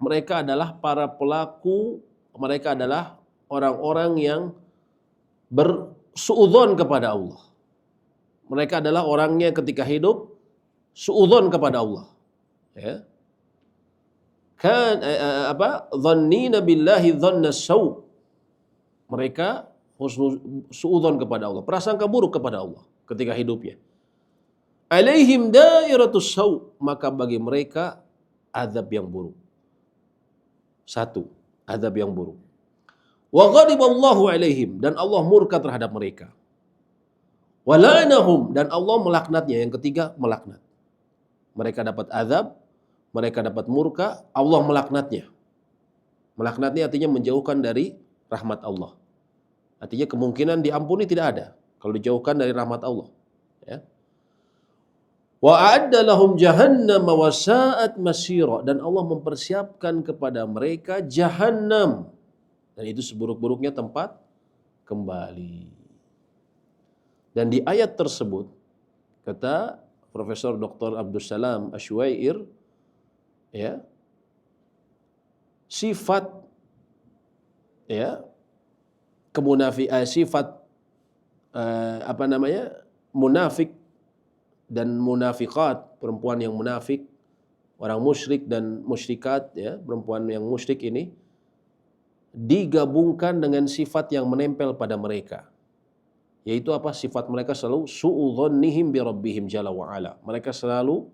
Speaker 1: Mereka adalah para pelaku, mereka adalah orang-orang yang bersuudzon kepada Allah. Mereka adalah orangnya ketika hidup suudzon kepada Allah. Ya. Kan dhannina billahi dhanna sau. Mereka suudzon kepada Allah, prasangka buruk kepada Allah ketika hidupnya. Alaihim dairatus sau, maka bagi mereka azab yang buruk. Satu, azab yang buruk. Wa ghadiballahu alaihim, dan Allah murka terhadap mereka. Wa la'anahum, dan Allah melaknatnya. Yang ketiga, melaknat. Mereka dapat azab, mereka dapat murka, Allah melaknatnya. Melaknatnya artinya menjauhkan dari rahmat Allah. Artinya kemungkinan diampuni tidak ada kalau dijauhkan dari rahmat Allah. Ya. Wa a'adda lahum jahannam wa sa'at masira, dan Allah mempersiapkan kepada mereka jahannam, dan itu seburuk-buruknya tempat kembali. Dan di ayat tersebut kata Profesor Dr. Abdul Salam Asywair, ya, sifat ya sifat munafik dan munafikat, perempuan yang munafik, orang musyrik dan musyrikat, ya, perempuan yang musyrik ini digabungkan dengan sifat yang menempel pada mereka. Yaitu apa? Sifat mereka selalu su'udzonnihim bi rabbihim jalla wa ala. Mereka selalu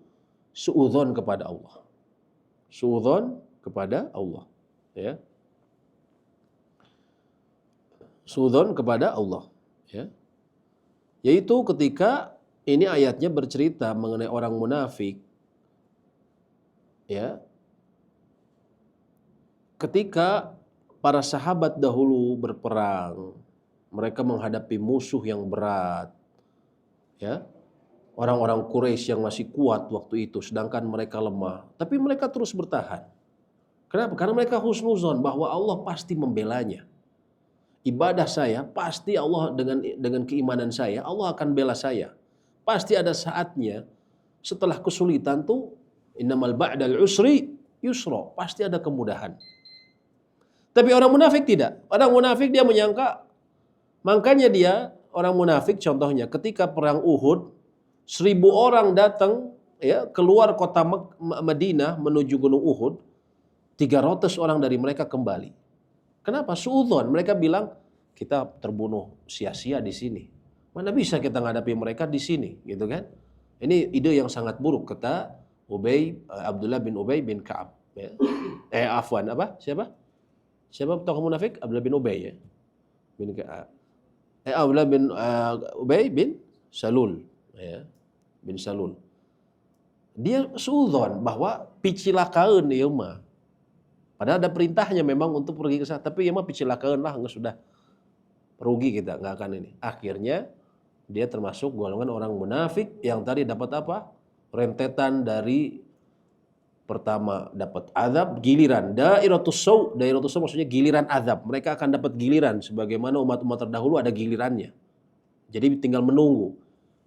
Speaker 1: suudzon kepada Allah. Suudzon kepada Allah, ya. Suudzon kepada Allah, ya. Yaitu ketika ini ayatnya bercerita mengenai orang munafik, ya. Ketika para sahabat dahulu berperang, mereka menghadapi musuh yang berat, ya. Orang-orang Quraisy yang masih kuat waktu itu, sedangkan mereka lemah. Tapi mereka terus bertahan. Kenapa? Karena mereka husnuzon bahwa Allah pasti membelanya. Ibadah saya pasti Allah dengan keimanan saya, Allah akan bela saya. Pasti ada saatnya setelah kesulitan tuh innamal ba'dal usri yusra, pasti ada kemudahan. Tapi orang munafik tidak. Orang munafik dia menyangka, makanya dia orang munafik contohnya ketika perang Uhud 1.000 orang datang, ya, keluar kota Madinah menuju Gunung Uhud, 300 orang dari mereka kembali. Kenapa? Suudzon. Mereka bilang kita terbunuh sia-sia di sini. Mana bisa kita menghadapi mereka di sini, gitu kan? Ini ide yang sangat buruk kata Abdullah bin Ubay bin Ka'ab. Ya. Siapa? Siapa tokoh munafik? Abdullah bin Ubay, ya. Bin Ka'ab. Abdullah bin Ubay bin Salul, ya. Bin Salul. Dia suudzon bahwa picilakaan ieu mah. Padahal ada perintahnya memang untuk pergi ke sana, tapi ieu mah picilakaan lah, enggak, sudah rugi kita, enggak akan ini. Akhirnya dia termasuk golongan orang munafik yang tadi dapat apa? Rentetan dari pertama dapat azab, giliran dairatus sau maksudnya giliran azab. Mereka akan dapat giliran sebagaimana umat-umat terdahulu ada gilirannya. Jadi tinggal menunggu.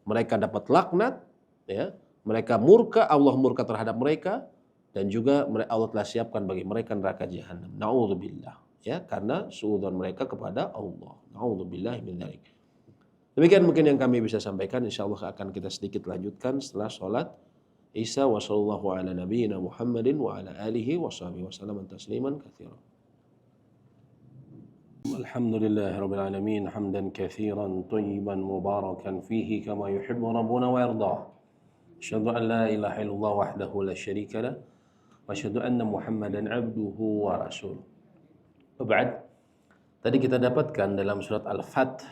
Speaker 1: Mereka dapat laknat, ya. Mereka murka, Allah murka terhadap mereka, dan juga Allah telah siapkan bagi mereka neraka jahanam. Na'udzubillah, ya, karena suudzon mereka kepada Allah. Na'udzubillah min dzalik. Demikian mungkin yang kami bisa sampaikan, insyaallah akan kita sedikit lanjutkan setelah salat Isya wa sallallahu ala nabiyyina Muhammadin wa ala alihi wa sahbihi wasallam tasliman katsiran. Alhamdulillahirabbil alamin hamdan katsiran thayyiban mubarakan fihi kama yuhibbu rabbuna wa yardah. Asyhadu an la ilaha illallah wahdahu la syarika lah wa asyhadu anna Muhammadan abduhu wa rasuluh. Ba'd. Tadi kita dapatkan dalam surat Al-Fath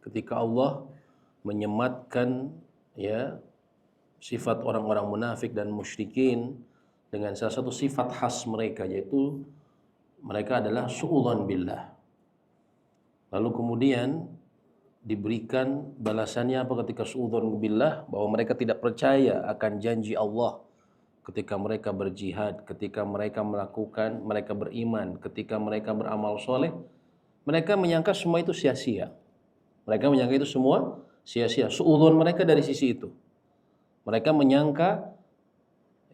Speaker 1: ketika Allah menyematkan, ya, sifat orang-orang munafik dan musyrikin dengan salah satu sifat khas mereka, yaitu mereka adalah suudzon billah. Lalu kemudian diberikan balasannya apa ketika suudzon billah, bahwa mereka tidak percaya akan janji Allah ketika mereka berjihad, ketika mereka mereka beriman, ketika mereka beramal soleh, mereka menyangka semua itu sia-sia. Mereka menyangka itu semua sia-sia. Suudzon mereka dari sisi itu. Mereka menyangka,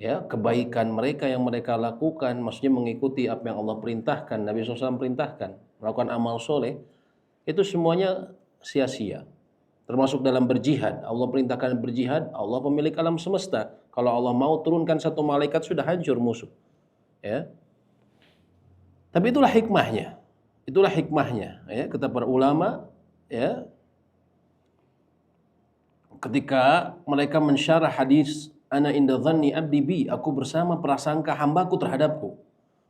Speaker 1: ya, kebaikan mereka yang mereka lakukan, maksudnya mengikuti apa yang Allah perintahkan, Nabi SAW perintahkan, melakukan amal soleh, itu semuanya sia-sia. termasuk dalam berjihad. Allah perintahkan berjihad, Allah pemilik alam semesta. Kalau Allah mau turunkan satu malaikat sudah hancur musuh. Ya. Tapi itulah hikmahnya. Itulah hikmahnya, ya, kata para ulama, ya. Ketika mereka mensyarah hadis ana inda dhanni abdi bi, aku bersama prasangka hambaku terhadapku.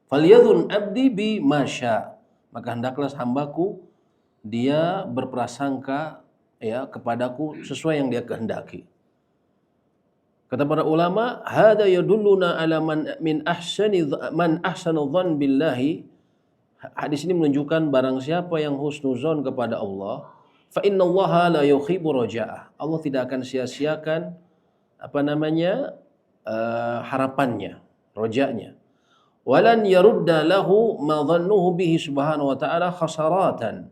Speaker 1: Falyadhun abdi bi masya. Maka hendaklah hambaku dia berprasangka, ya, kepadaku sesuai yang dia kehendaki. Kata para ulama, hada yadulluna ala man ahsana dhann billahi. Hadis ini menunjukkan barang siapa yang husnuzon kepada Allah, fa innallaha la yukhibu raja'ah. Allah tidak akan sia-siakan harapannya, rojanya. Walan yarudda lahu ma dhannuhu bihi subhanahu wa ta'ala khasaratan.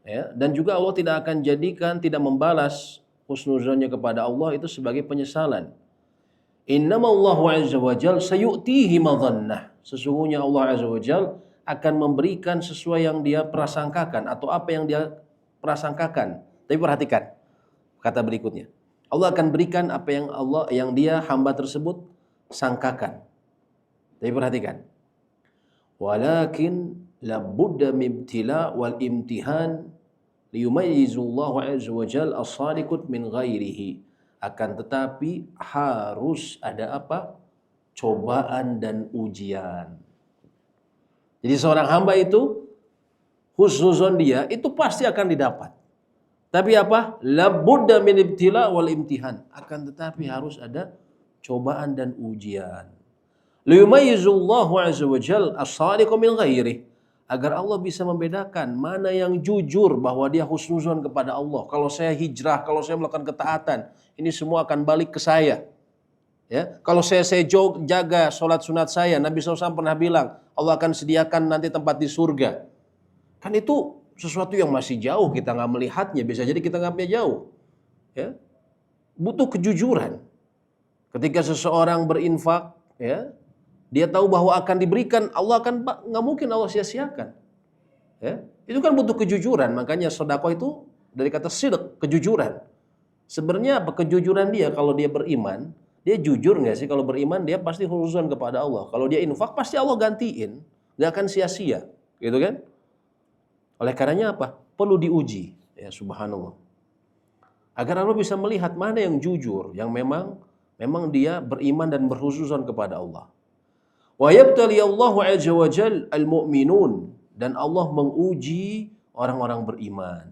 Speaker 1: Ya, dan juga Allah tidak akan jadikan, tidak membalas husnuzonnya kepada Allah itu sebagai penyesalan. Innamallahu azza wa jal sayu'tihi ma dhannah. Sesungguhnya Allah azza wa jal akan memberikan sesuai yang dia prasangkakan atau apa yang dia prasangkakan. Tapi perhatikan kata berikutnya. Allah akan berikan apa yang dia hamba tersebut sangkakan. Tapi perhatikan. Walakin la budda min ibtila wal imtihan liyumayyizullahu azza wa jal as-sadiqut min ghairihi. Akan tetapi harus ada apa? Cobaan dan ujian. Jadi seorang hamba itu husnuzon dia itu pasti akan didapat. Tapi apa? La budda min ibtila wal imtihan. Akan tetapi harus ada cobaan dan ujian. Liyumayyizullahu azza wa jal as-sadiqa min ghairihi. Agar Allah bisa membedakan mana yang jujur bahwa dia husnuzon kepada Allah. Kalau saya hijrah, kalau saya melakukan ketaatan, ini semua akan balik ke saya. Ya, kalau saya jaga sholat sunat saya, Nabi SAW pernah bilang, Allah akan sediakan nanti tempat di surga. Kan itu sesuatu yang masih jauh, kita nggak melihatnya, bisa jadi kita nggak jauh. Ya, butuh kejujuran. Ketika seseorang berinfak, ya, dia tahu bahwa akan diberikan, Allah akan, nggak mungkin Allah sia-siakan. Ya, itu kan butuh kejujuran, makanya sedekah itu dari kata sidq, kejujuran. Sebenarnya apa kejujuran dia kalau dia beriman? Dia jujur nggak sih kalau beriman? Dia pasti husnuzon kepada Allah. Kalau dia infak pasti Allah gantiin, nggak akan sia-sia, gitu kan? Oleh karenanya apa? Perlu diuji, ya subhanallah. Agar Allah bisa melihat mana yang jujur, yang memang dia beriman dan berhusnuzon kepada Allah. Wa yabtali Allahu azza wa jal al-mu'minun, dan Allah menguji orang-orang beriman.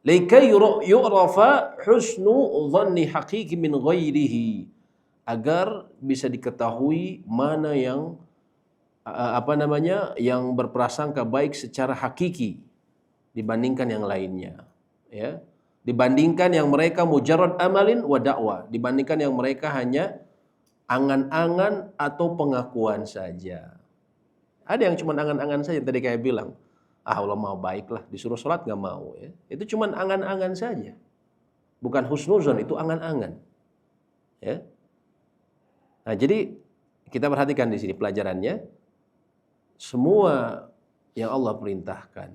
Speaker 1: Likai yu'rafa husnu dhanni haqiqi min ghairihi, agar bisa diketahui mana yang yang berprasangka baik secara hakiki dibandingkan yang lainnya, ya. Dibandingkan yang mereka mujarrad amalin wa da'wah, dibandingkan yang mereka hanya angan-angan atau pengakuan saja. Ada yang cuma angan-angan saja, tadi kayak bilang, Allah mau baiklah, disuruh sholat nggak mau, ya. Itu cuma angan-angan saja. Bukan husnuzon, itu angan-angan. Ya. Nah, jadi kita perhatikan di sini pelajarannya, semua yang Allah perintahkan,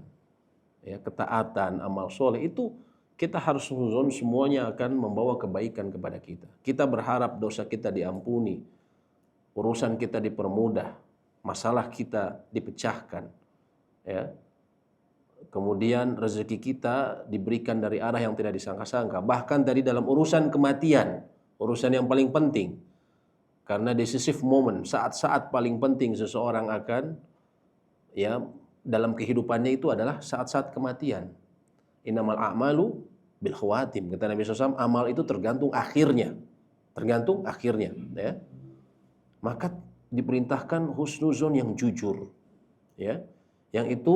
Speaker 1: ya, ketaatan, amal soleh itu kita harus husnuzon, semuanya akan membawa kebaikan kepada kita. Kita berharap dosa kita diampuni, urusan kita dipermudah, masalah kita dipecahkan, ya. Kemudian rezeki kita diberikan dari arah yang tidak disangka-sangka. Bahkan dari dalam urusan kematian, urusan yang paling penting. Karena decisive moment, saat-saat paling penting seseorang akan, ya, dalam kehidupannya itu adalah saat-saat kematian. Innamal a'malu bil khawatim. Kata Nabi SAW, amal itu tergantung akhirnya. Tergantung akhirnya, ya. Maka diperintahkan husnuzon yang jujur, ya. Yang itu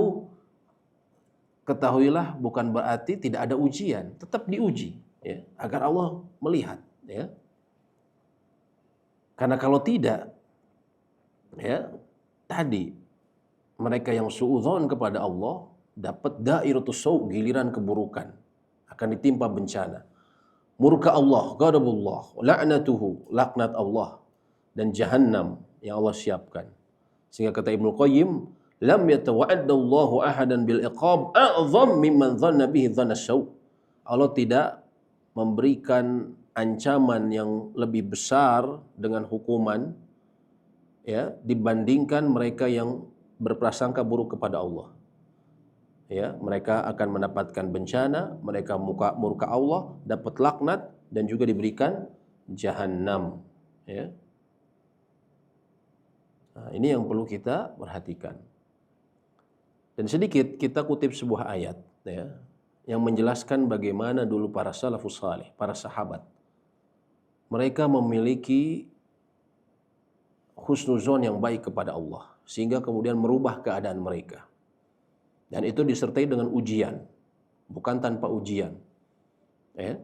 Speaker 1: ketahuilah bukan berarti tidak ada ujian, tetap diuji, ya, agar Allah melihat, ya. Karena kalau tidak, ya, tadi mereka yang suudzon kepada Allah dapat dairatus sau', giliran keburukan, akan ditimpa bencana. Murka Allah, ghadabullah, la'natuhu, laknat Allah, dan jahannam yang Allah siapkan. Sehingga kata Ibnu Qayyim, lam yatawa'addallahu ahadan bil iqab a'zam mimman dhanna bihi dhanna sau'. Allah tidak memberikan ancaman yang lebih besar dengan hukuman ya dibandingkan mereka yang berprasangka buruk kepada Allah. Ya, mereka akan mendapatkan bencana, mereka murka Allah, dapat laknat dan juga diberikan jahanam. Ya. Nah, ini yang perlu kita perhatikan. Dan sedikit kita kutip sebuah ayat ya, yang menjelaskan bagaimana dulu para salafus saleh, para sahabat. Mereka memiliki husnuzon yang baik kepada Allah sehingga kemudian merubah keadaan mereka. Dan itu disertai dengan ujian, bukan tanpa ujian. Ya.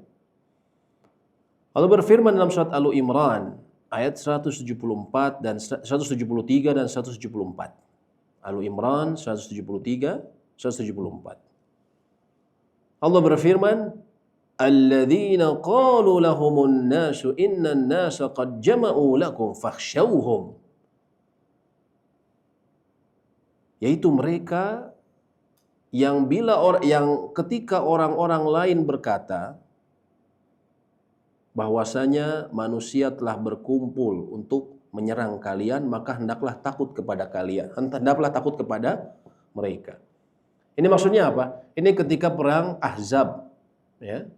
Speaker 1: Allah berfirman dalam surat Al-Imran ayat 174 dan 173 dan 174. Al-Imran 173, 174. Allah berfirman, "Alladzina qalu lahumun nasu innan nasa qad jama'u lakum fakhshawhum." Yaitu mereka yang ketika orang-orang lain berkata bahwasanya manusia telah berkumpul untuk menyerang kalian, maka hendaklah takut kepada kalian. Hendaklah takut kepada mereka. Ini maksudnya apa? Ini ketika perang Ahzab, ya.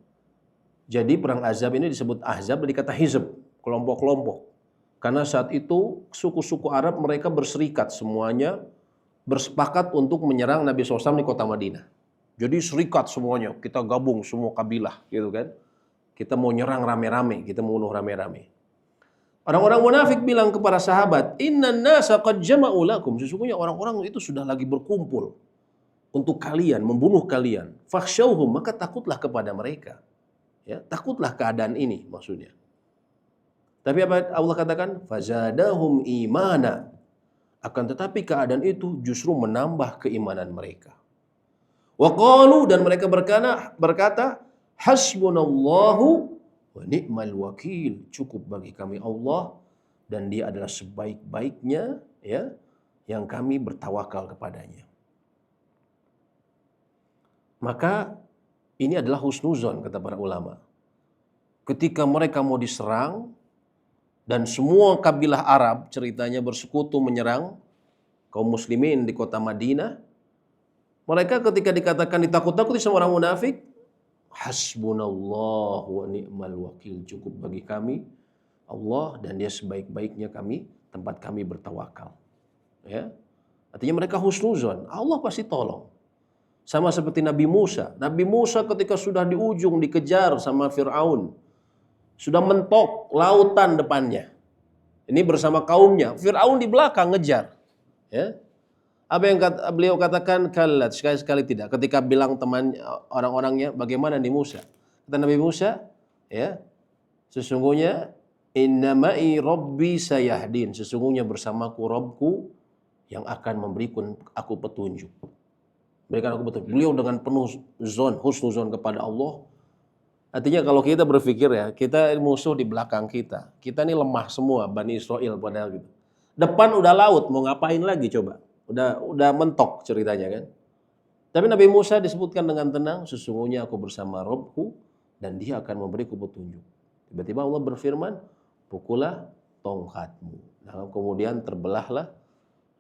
Speaker 1: Jadi perang Ahzab ini disebut Ahzab dari kata hizb, kelompok-kelompok. Karena saat itu suku-suku Arab mereka berserikat semuanya, bersepakat untuk menyerang Nabi SAW di kota Madinah. Jadi serikat semuanya, kita gabung semua kabilah, gitu kan? Kita mau nyerang rame-rame, kita mau bunuh rame-rame. Orang-orang munafik bilang kepada sahabat, "Innan nasa qad jama'u lakum." Sesungguhnya orang-orang itu sudah lagi berkumpul untuk kalian, membunuh kalian. Fakhshawhum, maka takutlah kepada mereka. Ya, takutlah keadaan ini maksudnya. Tapi apa Allah katakan? Fazadahum imana. Akan tetapi keadaan itu justru menambah keimanan mereka. Wa qalu, dan mereka berkata, hasbunallahu wa ni'mal wakil. Cukup bagi kami Allah dan Dia adalah sebaik-baiknya ya yang kami bertawakal kepadanya. Maka ini adalah husnuzon kata para ulama. Ketika mereka mau diserang dan semua kabilah Arab ceritanya bersekutu menyerang kaum muslimin di kota Madinah, mereka ketika dikatakan ditakut-takuti sama orang munafik, hasbunallah wa ni'mal wakil, cukup bagi kami Allah dan Dia sebaik-baiknya tempat kami bertawakal. Ya. Artinya mereka husnuzon, Allah pasti tolong. Sama seperti Nabi Musa. Nabi Musa ketika sudah di ujung dikejar sama Fir'aun, sudah mentok lautan depannya. Ini bersama kaumnya. Fir'aun di belakang ngejar. Ya. Apa yang beliau katakan? Kallat, sekali-sekali tidak. Ketika bilang teman orang-orangnya, bagaimana nih Musa? Kata Nabi Musa, ya, sesungguhnya inna ma'i rabbi sayahdin. Sesungguhnya bersamaku Rabbku yang akan memberikan aku petunjuk. Berikan aku petunjuk. Beliau dengan penuh husnuzon kepada Allah. Artinya kalau kita berpikir ya, kita musuh di belakang kita. Kita ini lemah semua, Bani Israel padahal gitu. Depan udah laut, mau ngapain lagi coba? Udah mentok ceritanya kan. Tapi Nabi Musa disebutkan dengan tenang, sesungguhnya aku bersama Rabbku dan Dia akan memberiku petunjuk. Tiba-tiba Allah berfirman, pukullah tongkatmu. Nah, kemudian terbelahlah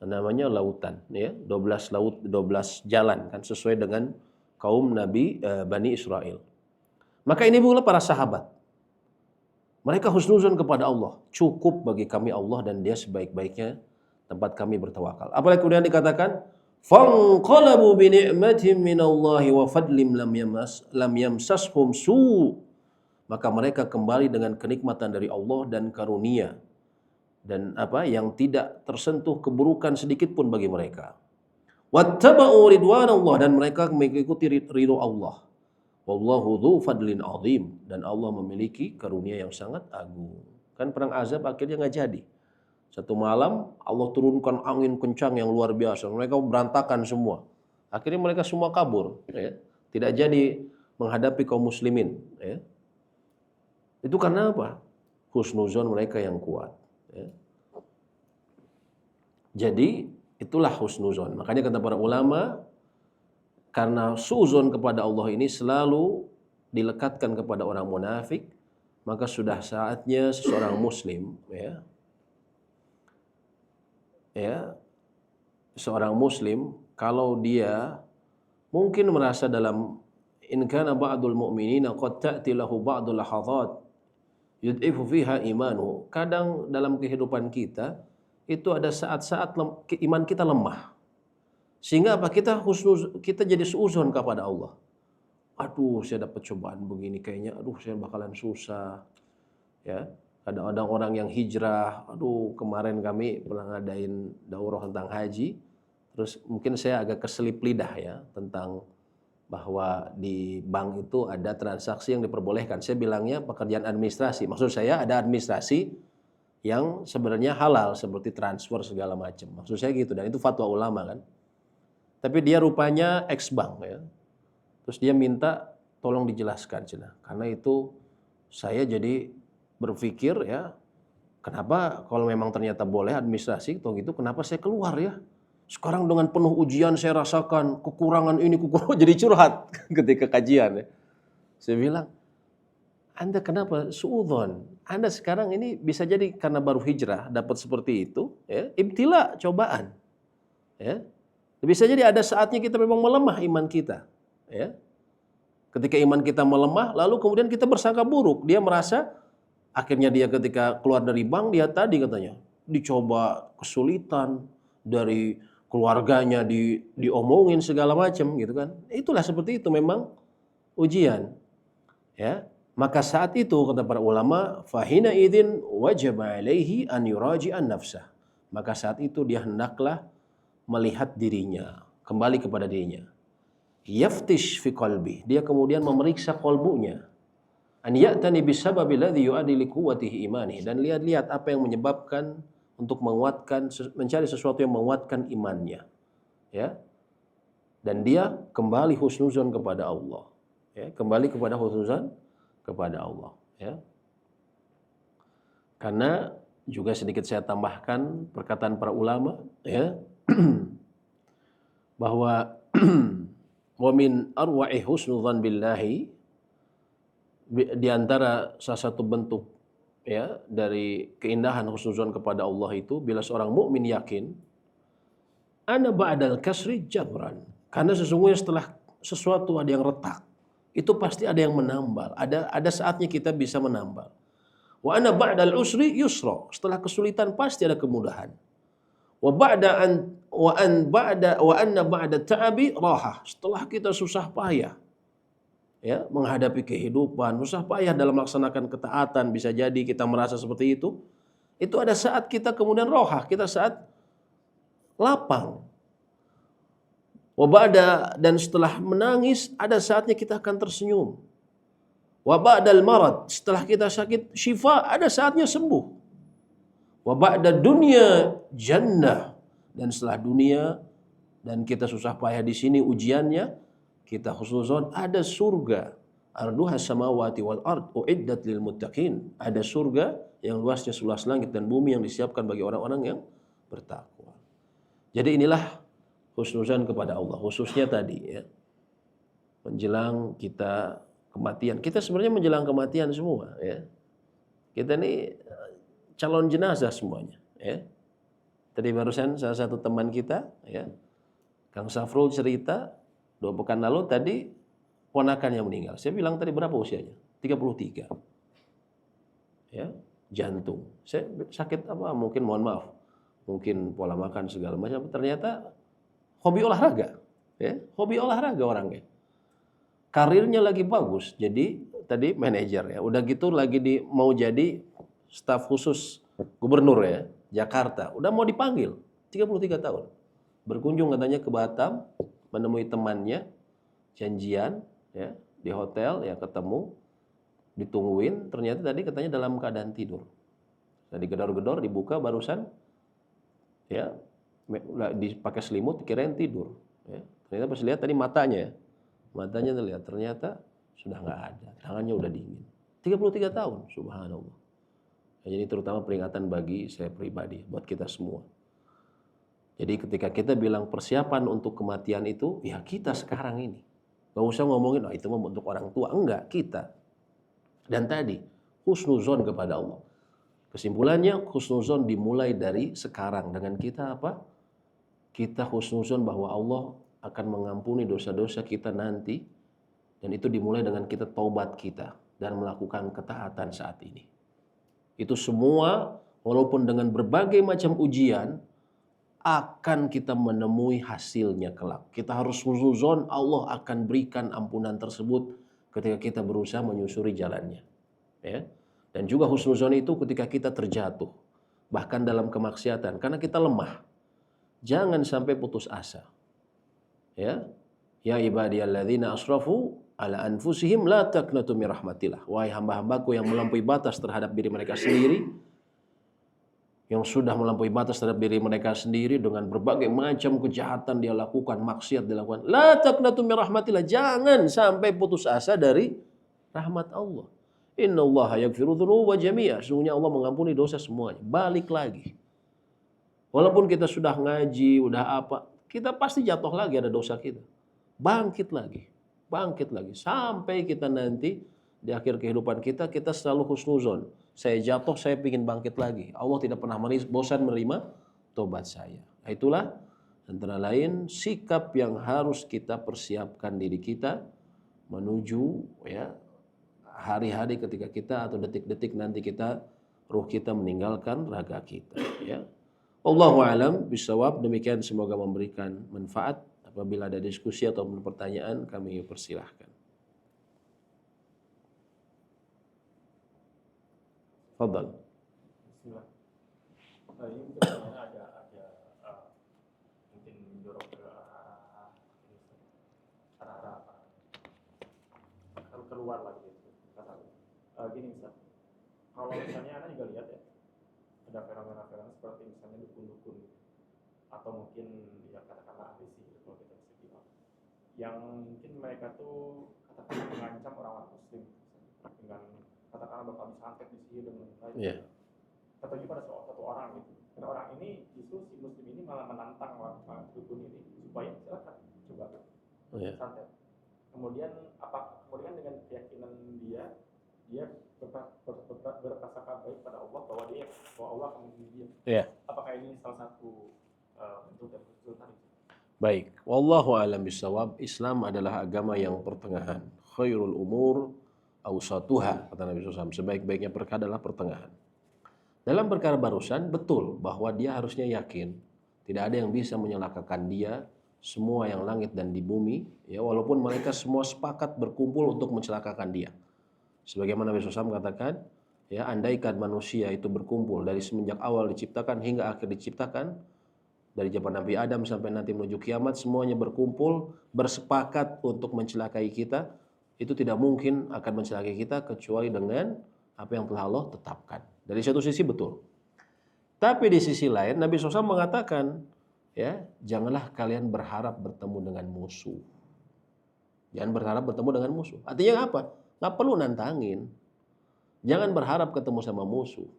Speaker 1: namanya lautan, ya, 12 laut, 12 jalan kan sesuai dengan kaum Nabi Bani Israel. Maka ini pula para sahabat. Mereka husnuzon kepada Allah. Cukup bagi kami Allah dan Dia sebaik-baiknya tempat kami bertawakal. Apalagi kemudian dikatakan, fanqalabu bi ni'matin minallahi wa fadlim lam yamsashum su. Maka mereka kembali dengan kenikmatan dari Allah dan karunia dan yang tidak tersentuh keburukan sedikit pun bagi mereka. Wattaba'u ridwanallah, dan mereka mengikuti ridho Allah. Wallahu dzu fadlin azim, dan Allah memiliki karunia yang sangat agung. Kan perang Ahzab akhirnya nggak jadi. Satu malam Allah turunkan angin kencang yang luar biasa. Mereka berantakan semua. Akhirnya mereka semua kabur. Ya. Tidak jadi menghadapi kaum muslimin. Ya. Itu karena apa? Husnuzon mereka yang kuat. Ya. Jadi itulah husnuzon. Makanya kata para ulama, karena suuzon kepada Allah ini selalu dilekatkan kepada orang munafik, maka sudah saatnya seseorang muslim seorang muslim kalau dia mungkin merasa dalam in kana ba'dul mu'minina qad ta'ti lahu ba'dul lahadhat yud'ifu fiha imanu. Kadang dalam kehidupan kita itu ada saat-saat iman kita lemah. Sehingga apa? Kita jadi suuzon kepada Allah. Aduh, saya dapat cobaan begini kayaknya, aduh saya bakalan susah. Ya. Kadang-kadang orang yang hijrah, aduh kemarin kami pernah ngadain daurah tentang haji, terus mungkin saya agak keselip lidah ya tentang bahwa di bank itu ada transaksi yang diperbolehkan. Saya bilangnya pekerjaan administrasi. Maksud saya ada administrasi yang sebenarnya halal seperti transfer segala macam. Maksud saya gitu, dan itu fatwa ulama kan. Tapi dia rupanya ex-bank ya. Terus dia minta tolong dijelaskan cina. Karena itu saya jadi berpikir ya, kenapa kalau memang ternyata boleh administrasi atau gitu, kenapa saya keluar ya? Sekarang dengan penuh ujian saya rasakan kekurangan ini, jadi curhat ketika kajian ya. Saya bilang, Anda kenapa suudzon? Anda sekarang ini bisa jadi karena baru hijrah dapat seperti itu, ya, ibtila, cobaan. Ya. Bisa jadi ada saatnya kita memang melemah iman kita, ya. Ketika iman kita melemah, lalu kemudian kita bersangka buruk. Dia merasa akhirnya dia ketika keluar dari bank, dia tadi katanya dicoba kesulitan dari keluarganya, diomongin segala macam gitu kan. Itulah seperti itu memang ujian. Ya. Maka saat itu kata para ulama, fahina idzin wajib alaihi an yuraji'an nafsah. Maka saat itu dia hendaklah melihat dirinya, kembali kepada dirinya. Yaftish fi qalbi, dia kemudian memeriksa kolbunya. An ya'tani bisababi alladhi yu'addi li quwwatihi imani, dan lihat-lihat apa yang menyebabkan untuk menguatkan, mencari sesuatu yang menguatkan imannya. Ya. Dan dia kembali husnuzon kepada Allah. Ya, kembali kepada husnuzon kepada Allah, ya. Karena juga sedikit saya tambahkan perkataan para ulama, ya, bahwa wa min arwa'i husnudzan billahi, di antara salah satu bentuk ya dari keindahan husnuzon kepada Allah itu bila seorang mukmin yakin ana ba'dal kasri jabran, karena sesungguhnya setelah sesuatu ada yang retak itu pasti ada yang menambal, ada saatnya kita bisa menambal. Wa ana ba'dal usri yusra, setelah kesulitan pasti ada kemudahan. Wa ba'da an wa an ba'da wa anna ba'da ta'abi rahah, setelah kita susah payah ya menghadapi kehidupan, susah payah dalam melaksanakan ketaatan, bisa jadi kita merasa seperti itu ada saat kita kemudian rohah, kita saat lapang. Wa ba'da, dan setelah menangis ada saatnya kita akan tersenyum. Wa ba'dal marad, setelah kita sakit syifa ada saatnya sembuh. Wa ba'da dunya jannah, dan setelah dunia dan kita susah payah di sini ujiannya, kita husnuzon ada surga. Arduha samawati wal ard uiddat lil muttaqin. Ada surga yang luasnya seluas langit dan bumi yang disiapkan bagi orang-orang yang bertakwa. Jadi inilah husnuzon kepada Allah, khususnya tadi ya. Menjelang kita kematian. Kita sebenarnya menjelang kematian semua ya. Kita ini calon jenazah semuanya ya. Tadi barusan salah satu teman kita ya, Kang Safrul cerita 2 pekan lalu tadi ponakan yang meninggal. Saya bilang tadi berapa usianya? 33. Ya, jantung. Saya sakit apa? Mungkin mohon maaf. Mungkin pola makan segala macam. Ternyata hobi olahraga. Ya, hobi olahraga orangnya. Karirnya lagi bagus. Jadi tadi manajer ya. Udah gitu lagi mau jadi staf khusus gubernur ya, Jakarta. Udah mau dipanggil. 33 tahun. Berkunjung katanya ke Batam, menemui temannya, janjian ya di hotel ya, ketemu, ditungguin, ternyata tadi katanya dalam keadaan tidur. Tadi gedor-gedor dibuka barusan ya, dipakai selimut dikirain tidur ya. Ternyata pas lihat tadi matanya terlihat, ternyata sudah nggak ada, tangannya udah dingin. 33 tahun, subhanallah. Ya, jadi terutama peringatan bagi saya pribadi, buat kita semua. Jadi ketika kita bilang persiapan untuk kematian itu, ya kita sekarang ini. Gak usah ngomongin, itu mah untuk orang tua. Enggak, kita. Dan tadi, husnuzon kepada Allah. Kesimpulannya, husnuzon dimulai dari sekarang. Dengan kita apa? Kita husnuzon bahwa Allah akan mengampuni dosa-dosa kita nanti. Dan itu dimulai dengan kita taubat kita. Dan melakukan ketaatan saat ini. Itu semua, walaupun dengan berbagai macam ujian, akan kita menemui hasilnya kelak. Kita harus husnuzon Allah akan berikan ampunan tersebut ketika kita berusaha menyusuri jalannya. Ya. Dan juga husnuzon itu ketika kita terjatuh, bahkan dalam kemaksiatan, karena kita lemah. Jangan sampai putus asa. Ya, ya ibadiyalladzina asrafu ala anfusihim la taqnatu min rahmatillah. Wahai hamba-hambaku yang melampaui batas terhadap diri mereka sendiri, yang sudah melampaui batas terhadap diri mereka sendiri dengan berbagai macam kejahatan dia lakukan, maksiat dilakukan. La taqnatu min rahmatillah. Jangan sampai putus asa dari rahmat Allah. Innallaha yaghfiru dzunuba jami'a. Sesungguhnya Allah mengampuni dosa semuanya. Balik lagi. Walaupun kita sudah ngaji, udah apa, kita pasti jatuh lagi, ada dosa kita. Bangkit lagi. Bangkit lagi. Sampai kita nanti di akhir kehidupan kita, kita selalu husnuzon. Saya jatuh, saya ingin bangkit lagi. Allah tidak pernah bosan menerima tobat saya. Itulah antara lain sikap yang harus kita persiapkan diri kita menuju ya hari-hari ketika kita atau detik-detik nanti kita ruh kita meninggalkan raga kita. Ya. Wallahu a'lam bishawab. Demikian, semoga memberikan manfaat. Apabila ada diskusi atau pertanyaan, kami persilahkan. Fadal.
Speaker 2: Bismillah. Ini mungkin pertanyaannya mungkin mendorong ke arah keluar lagi kata. Gini Ustaz, kalau misalnya Anda juga lihat ya, ada fenomena-fenomena seperti misalnya dukun-dukun atau mungkin ya katakanlah ahli sihir kalau kita bisa bilang, yang mungkin mereka tuh katakanlah mengancam orang-orang muslim dengan katakanlah bakal disantet di sihir dan lain-lain.
Speaker 1: Yeah.
Speaker 2: Tertuju pada satu orang gitu. Dan orang ini justru si muslim ini malah menantang orang dukun ini supaya silakan coba santet. Kemudian dengan keyakinan dia berprasangka baik pada Allah bahwa Allah akan melindungi dia. Yeah. Apakah ini salah satu bentuk dari husnuzon tadi?
Speaker 1: Baik, wallahu a'lam bishawab. Islam adalah agama yang pertengahan. Khairul umur awsatuha, kata Nabi SAW. Sebaik-baiknya perkara adalah pertengahan. Dalam perkara barusan, betul bahwa dia harusnya yakin tidak ada yang bisa menyelakakan dia, semua yang langit dan di bumi, ya, walaupun mereka semua sepakat berkumpul untuk mencelakakan dia. Sebagaimana Nabi SAW katakan, ya, andaikan manusia itu berkumpul dari semenjak awal diciptakan hingga akhir diciptakan, dari zaman Nabi Adam sampai nanti menuju kiamat, semuanya berkumpul, bersepakat untuk mencelakai kita, itu tidak mungkin akan mencelakai kita kecuali dengan apa yang telah Allah tetapkan. Dari satu sisi betul. Tapi di sisi lain Nabi SAW mengatakan, ya, janganlah kalian berharap bertemu dengan musuh. Jangan berharap bertemu dengan musuh. Artinya apa? Nggak perlu nantangin. Jangan berharap ketemu sama musuh.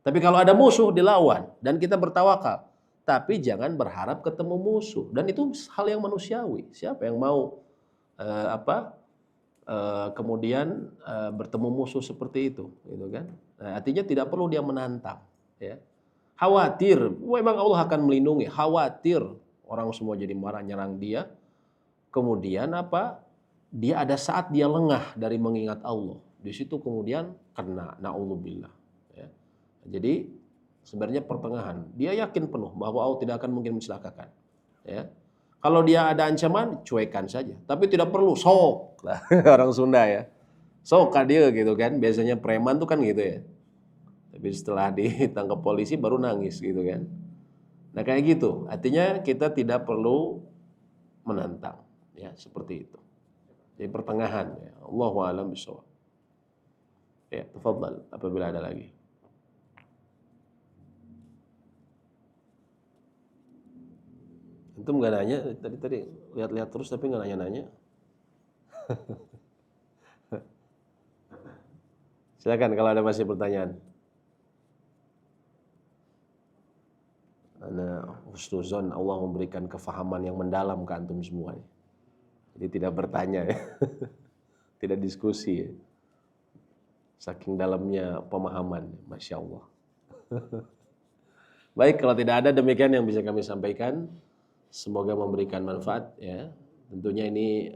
Speaker 1: Tapi kalau ada musuh, dilawan dan kita bertawakal. Tapi jangan berharap ketemu musuh. Dan itu hal yang manusiawi. Siapa yang mau kemudian bertemu musuh seperti itu, gitu kan? Nah, artinya tidak perlu dia menantang, ya. Khawatir, memang Allah akan melindungi. Khawatir orang semua jadi marah nyerang dia. Kemudian dia ada saat dia lengah dari mengingat Allah. Di situ kemudian kena, naudzubillah. Ya. Jadi sebenarnya pertengahan. Dia yakin penuh bahwa Allah tidak akan mungkin mencelakakan. Ya. Kalau dia ada ancaman, cuekan saja. Tapi tidak perlu sok. Lah, orang Sunda ya. Sok dia gitu kan. Biasanya preman tuh kan gitu ya. Tapi setelah ditangkap polisi baru nangis gitu kan. Nah kayak gitu. Artinya kita tidak perlu menantang. Ya seperti itu. Jadi pertengahan. Ya. Allahu a'lam bishawab. Ya, tafadhal apabila ada lagi. Itu nggak nanya tadi lihat-lihat terus tapi nggak nanya-nanya. Silakan kalau ada masih pertanyaan. Ana husnuzon, Allah memberikan kefahaman yang mendalam ke antum semuanya. Jadi tidak bertanya ya. Tidak diskusi ya. Saking dalamnya pemahaman, Masya Allah. Baik, kalau tidak ada demikian yang bisa kami sampaikan. Semoga memberikan manfaat ya. Tentunya ini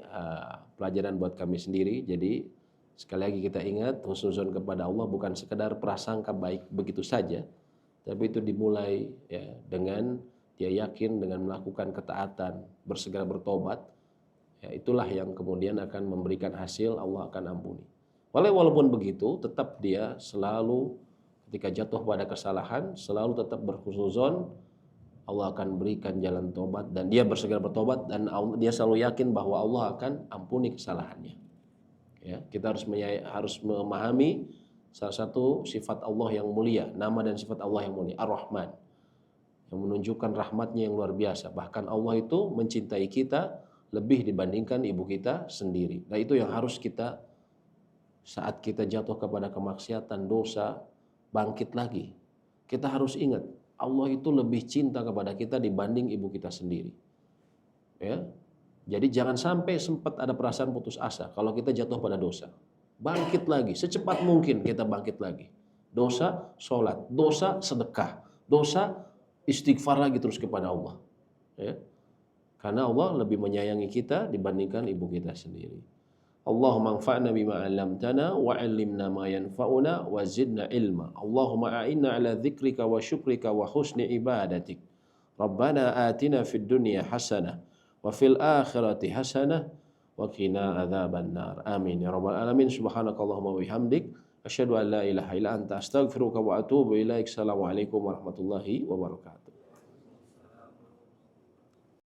Speaker 1: pelajaran buat kami sendiri. Jadi sekali lagi kita ingat husnuzon kepada Allah bukan sekedar prasangka baik begitu saja, tapi itu dimulai ya dengan dia yakin dengan melakukan ketaatan, bersegera bertobat. Ya, itulah yang kemudian akan memberikan hasil, Allah akan ampuni. Walaupun begitu, tetap dia selalu ketika jatuh pada kesalahan, selalu tetap berhusnuzon, Allah akan berikan jalan tobat dan dia bersegera bertobat dan dia selalu yakin bahwa Allah akan ampuni kesalahannya. Ya, kita harus memahami salah satu sifat Allah yang mulia, nama dan sifat Allah yang mulia, Ar-Rahman, yang menunjukkan rahmatnya yang luar biasa. Bahkan Allah itu mencintai kita lebih dibandingkan ibu kita sendiri. Nah itu yang harus kita, saat kita jatuh kepada kemaksiatan, dosa, bangkit lagi. Kita harus ingat, Allah itu lebih cinta kepada kita dibanding ibu kita sendiri. Ya, jadi jangan sampai sempat ada perasaan putus asa kalau kita jatuh pada dosa. Bangkit lagi, secepat mungkin kita bangkit lagi. Dosa, sholat. Dosa, sedekah. Dosa, istighfar lagi terus kepada Allah. Ya. Karena Allah lebih menyayangi kita dibandingkan ibu kita sendiri. Allahumma anfa'na bima 'allamtana wa 'allimna ma yanfa'una wa zidna ilma. Allahumma a'inna 'ala dzikrika wa syukrika wa husni ibadatik. Rabbana atina fid dunya hasanah wa fil akhirati hasanah wa qina adzabannar. Amin ya rabbal alamin. Subhanakallahumma wa bihamdik asyhadu an la ilaha illa anta astaghfiruka wa atubu ilaik. Assalamualaikum warahmatullahi wabarakatuh.